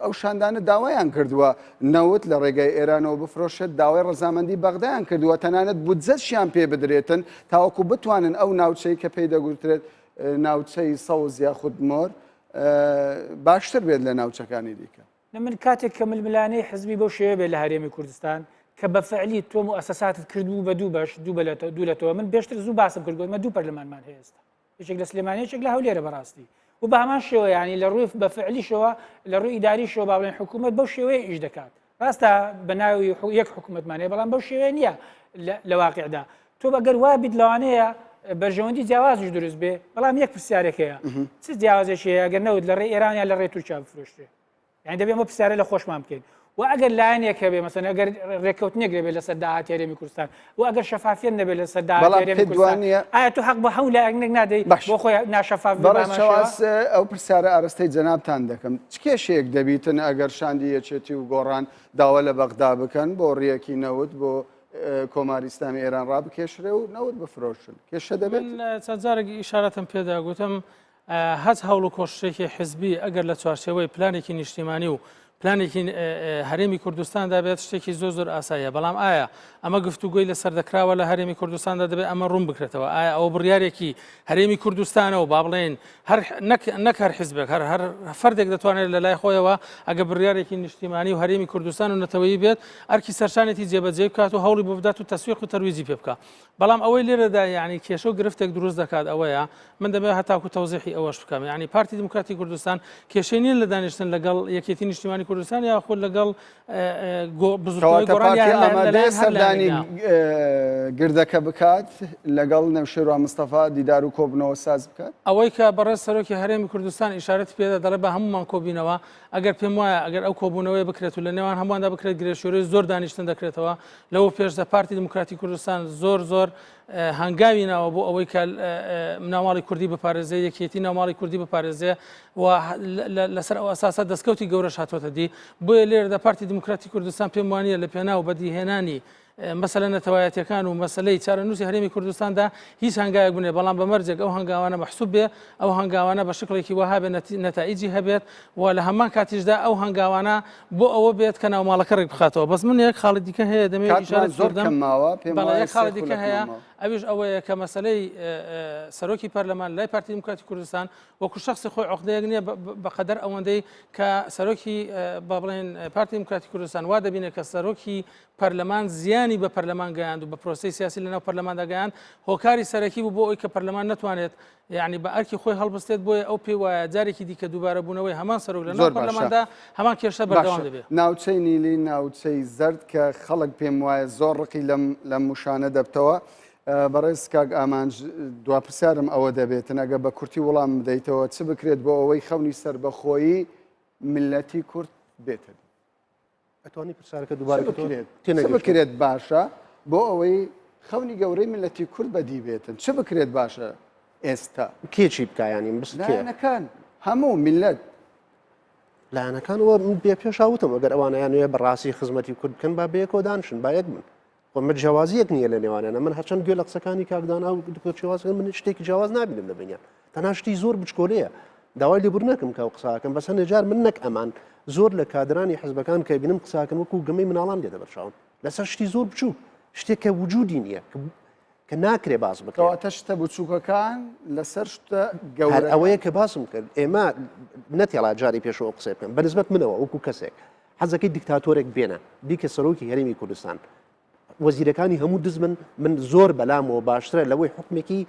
ئەو شاندانە داوایان کردووە نەوت لە ڕێگای ئێرانەوە بفرۆشێت داوای ڕەزامەندی بەغدایان کردووە تەنانەت بودجەشیان پێ بدرێتن تاوەکو بتوانن ئەو ناوچەی کە پێی دەگوترێت ناوچەی سەوز یاخود مۆر باشتر بێت لە ناوچەکانی دیکە من کاتێک کە ململانەی حزبی بەو شێوە بێت لە هەرێمی کوردستان کە بە فعلی تۆ مؤسساتت کردبوو بە دوو بەش دوو لە تۆ من بێشتر زوو باسم کردگوت مە دوو پەرلەمانمان هەیە ئێستا یەکێک لە سلێمانی یەکێک لە هەولێرە بەڕاستی و بە هەمان شێوە ینی لە ڕووی بە فعلیشەوە لە ڕووی ئیداریشەوە با بڵێن حکوومەت بەو شێوەیە ئیش دەکات ڕاستە بە ناوی یەک حکوومەتمانەیە بەڵام بەو شێوەیە نییە لە واقعدا تۆ بەگەر وا بیت لەوانەیە بەرژەوەندی جیاوازش دروست بێ بەڵام یەک پرسیارێکەیە چ جیاوازێکی هەیە ئەگەر نەوت لە ڕێی ئێرانیان لە ڕێی تورکیا بفرۆشتێ یعنی دەبێ ئەمە پرسیارە لە خۆشمان بکەین و ئەگەر لایەنێک هەبێ مەسەن ئەگەر ڕێککەوتنێک دەبێت لەسەر داهاتی هەرێمی کوردستان و ئەگەر شەفافیت نەبێت لەسەر داهاتی هەرێمی کوردستان ئایا تۆ حەق بە هەموو لایەنێک نادەی بۆ خۆی ناشەفاف بەڕێز ئەو پرسیارە ئاراستەی جەنابتان دەکەم چ کێشەیەک دەبیتن ئەگەر شاندی یەکێتی و گۆڕان داوا لە بەغدا بکەن بۆ ڕیەکی نەوت بۆ کۆماری ئیسلامی ئێران ڕابکێشرێ و نەوت بفرۆشن کێشە دەبێت چەند جارێکی ئیشارەتم پێدا گوتم هەست هەوڵ و کۆشتێکی حزبی ئەگەر لە چوارچێوەی پلانێکی نیشتیمانی و پلانێکی هەرێمی کوردستاندا بێت شتێکی زۆر ئاساییە بەڵام ئایا ئەمە گفتوگوی لەسەر دەکراوە لە هەرێمی کوردستاندا دەبێت ئەمە ڕوون بکرێتەوە ئایا ئەو بڕیارێکی هەرێمی کوردستانەوە با بڵێن نەک هەر حیزبێک هەر فەردێک دەتوانێت لە لای خۆیەوە ئەگە بڕیارێکی نیشتیمانی و هەرێمی کوردستان و نەتەوەیی بێت ئەرکی سەرشانێتی جێبەجێ بکات و هەوڵی بۆ بدات و تەسویق و تەرویجی پێ بکات بەڵام ئەوەی لێرەدا یعنی کێشە و گرفتێک دروست دەکات ئەوەیە من دەبێت هەتاکو تەوزیحی ئەوەش بکەم یعنی پارتی دموکراتی کوردستان کێشەی نیە لە دانیشتن لەگەڵ یەکێتی نیشتیمانی کوردستان یا خۆ لەگەڵ بزرگترین ئامادەیە سەردانی گردەکە بکات لەگەڵ نەوشێروا مستەفا دیدار و کۆبنەوە ساز بکات ئەوەی کە بەڕێز سەرۆکی هەرێمی کوردستان ئیشارەت پێدا دەڵێ بە هەمومان کۆبینەوە ئەگەر پێم وایە ئەگەر ئەو کۆبوونەوەی بکرێت و لە نێوان هەموواندا بکرێت گرێشۆرەی زۆر دانیشتن دەکرێتەوە لەوە پێشدا پارتی دموکراتی کوردستان زۆر هەنگاوی ناوە بۆ ئەوەی کە ناوماڵی کوردی بپارێزێ یەکێتی ناوماڵی کوردی بپارێزێ و لەسەر ئەو ئەساسا دەستکەوتی گەورەش هاتوۆتە دی بۆیە لێرەدا پارتی دموکراتی کوردستان پێم وانە لە پێناو بەدیهێنانی مەسەلە نەتەوایەتیەکان و مەسلەی چارەنووسی هەرێمی کوردستاندا هیچ هەنگایەک بوونێ بەڵام بەمەرجێک ئەو هەنگاوانە مەحسوب بێ ئەو هەنگاوانە بە شکڵێکی وەها بێ نەتائیجی هەبێت و لە هەمان کاتیشدا ئەو هەنگاوانە بۆ ئەوە بێت کە ناوماڵەکە ڕێک بخاتەوە بەس من یەک خاڵی دیکە هەیە دەمەوێت ئیشارەت زۆر دەم بەڵام یەک خاڵی دیکە هەیە ئەویش ئەوەیە کە مەسلەی سەرۆکی پەرلەمان لای پارتی دموکراتی کوردستان وەکو شخصی خۆی عقدەیەک نییە بەقەدەر ئەوەندەی کە سەرۆکی با بڵێن پارتی دموکراتی کوردستان وا دەبینێت کە سەرۆکی پەرلەمان زیانی بە پەرلەمان گەیاند و بە پرۆسی سیاسی لەناو پەرلەماندا گەیاند هۆکاری سەرەکی بوو بۆ ئەوی کە پەرلەمان نتوانێت یعنی بە ئەرکی خۆی هەڵبستێت بۆیە ئەو پێی وایە جارێکی دیکە دووبارە بوونەوەی هەمان سەرۆک لەناو پەرلەماندا هەمان کێشە بەردەوام دەبێت. ناوچەی نیلی ناوچەی زرد کە خەڵک پێم وایە زۆر ڕقی لەم موشانە دەبتەوە بەڕێز کاک ئامانج دواپرسیارم ئەوە دەبێتن ئەگە بە کورتی وەڵام بدەیتەوە چ بکرێت بۆ ئەوەی خەونی سربەخۆیی ملەتی کورد بێتە ئەتوانی پرسیارەکە دووبارە بکرێت باشە بۆ ئەوەی خەونی گەورەی ملەتی کورد بەدی بێتن چ بکرێت باشە ئێستا کێچی بکایانی لایەنەکان هەموو ملت لایەنەکانەوە بێ پێشاوتم ئەگەر ئەوانیانوێ بەڕاستی خزمەتی کورد بکەن با بەیەکەوە دانشن با یەک من خۆمە جیاوازیەک نییە لە نێوانیانە من هەرچەند گوێ لە قسەکانی کاکدانا و جیاوازەکە من شتێکی جیاواز نبینم لە بینیان تەنها شتی زۆر بچکۆلەیە داوای لێبوور نەکەم کە قساکەم بەس هەندێک جار من نەک ئەمان زۆر لە کادرانی حزبەکان کە بینم قساکەم وەکو گەمەی مناڵان لێ دەبەرچاون لەسەر شتی زۆر بچوو شتێک کە وجودی نییە کە ناکرێ باز بکەواتە شتە بچووکەکان لەسەر شتە گەور ئەوەیە کە باسم کرد ئێمە نەتێڵا جاری پێشەوە قسە بکەم بەنسبەت منەوە وەکو کەسێک حەزەکەی دیکتاتۆرێک بێنە بیکە سەرۆکی هەرێمی کوردستان وەزیرەکانی هەموو دزمن من زۆر بەلامەوە باشترە لەوەی حکمێکی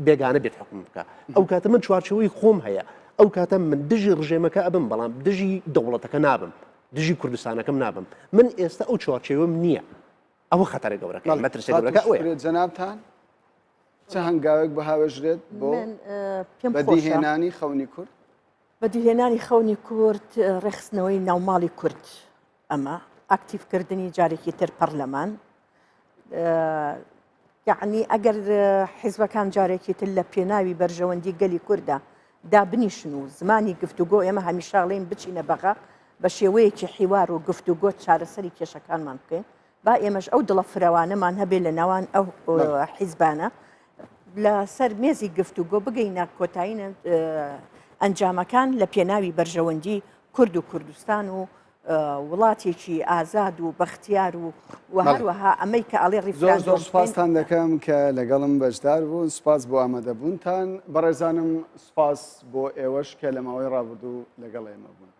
بێگانە بێت حکم بکە ئەو کاتە من چوارچەوەی خۆم هەیە ئەو کاتە من دژی ڕژێمەکە ئەبم بەڵام دژی دەوڵەتەکە نابم دژی کوردستانەکەم نابم من ئێستا ئەو چوارچێوەم نییە ئەوە خەتەرە گەورەکە مەترسە گەورەکە ئەوەیە جەنابتان چه هەنگاوێک بەهاوێژرێت بۆ بەدیهێنانی خەونی کورد بەدیهێنانی خەونی کورد ڕێخستنەوەی ناوماڵی کورد ئەمە ئاکتیفکردنی جارێکی تر پەرلەمان یعنی ئەگەر حیزبەکان جارێکی تر لە پێناوی بەرژەوەندی گەلی کووردە دابنیشن و زمانی گفتوگۆ ئێمە هەمیشاڵێن بچینە بەغا بە شێوەیەکی حیوار و گفتوگۆ چارەسەری کێشەکانمان بکەین با ئێمەش ئەو دڵە فراوانەمان هەبێت لە ناوان ئەو حیزبانە لە سەر مێزی گفتوگۆ بگەینە کۆتایینە ئەنجامەکان لە پێناوی بەرژەوەندی کورد و کوردستان و وڵاتێکی ئازاد و بەختیار و هەروەها ئەمەی کە ئەڵێ ڕیفراندۆم زۆر سوپاستان دەکەم کە لەگەڵم بەشدار بوون سوپاس بۆ ئامادەبوونتان بەڕێزانم سوپاس بۆ ئێوەش کە لە ماوەی ڕابردوو لەگەڵ ئێمە بوون.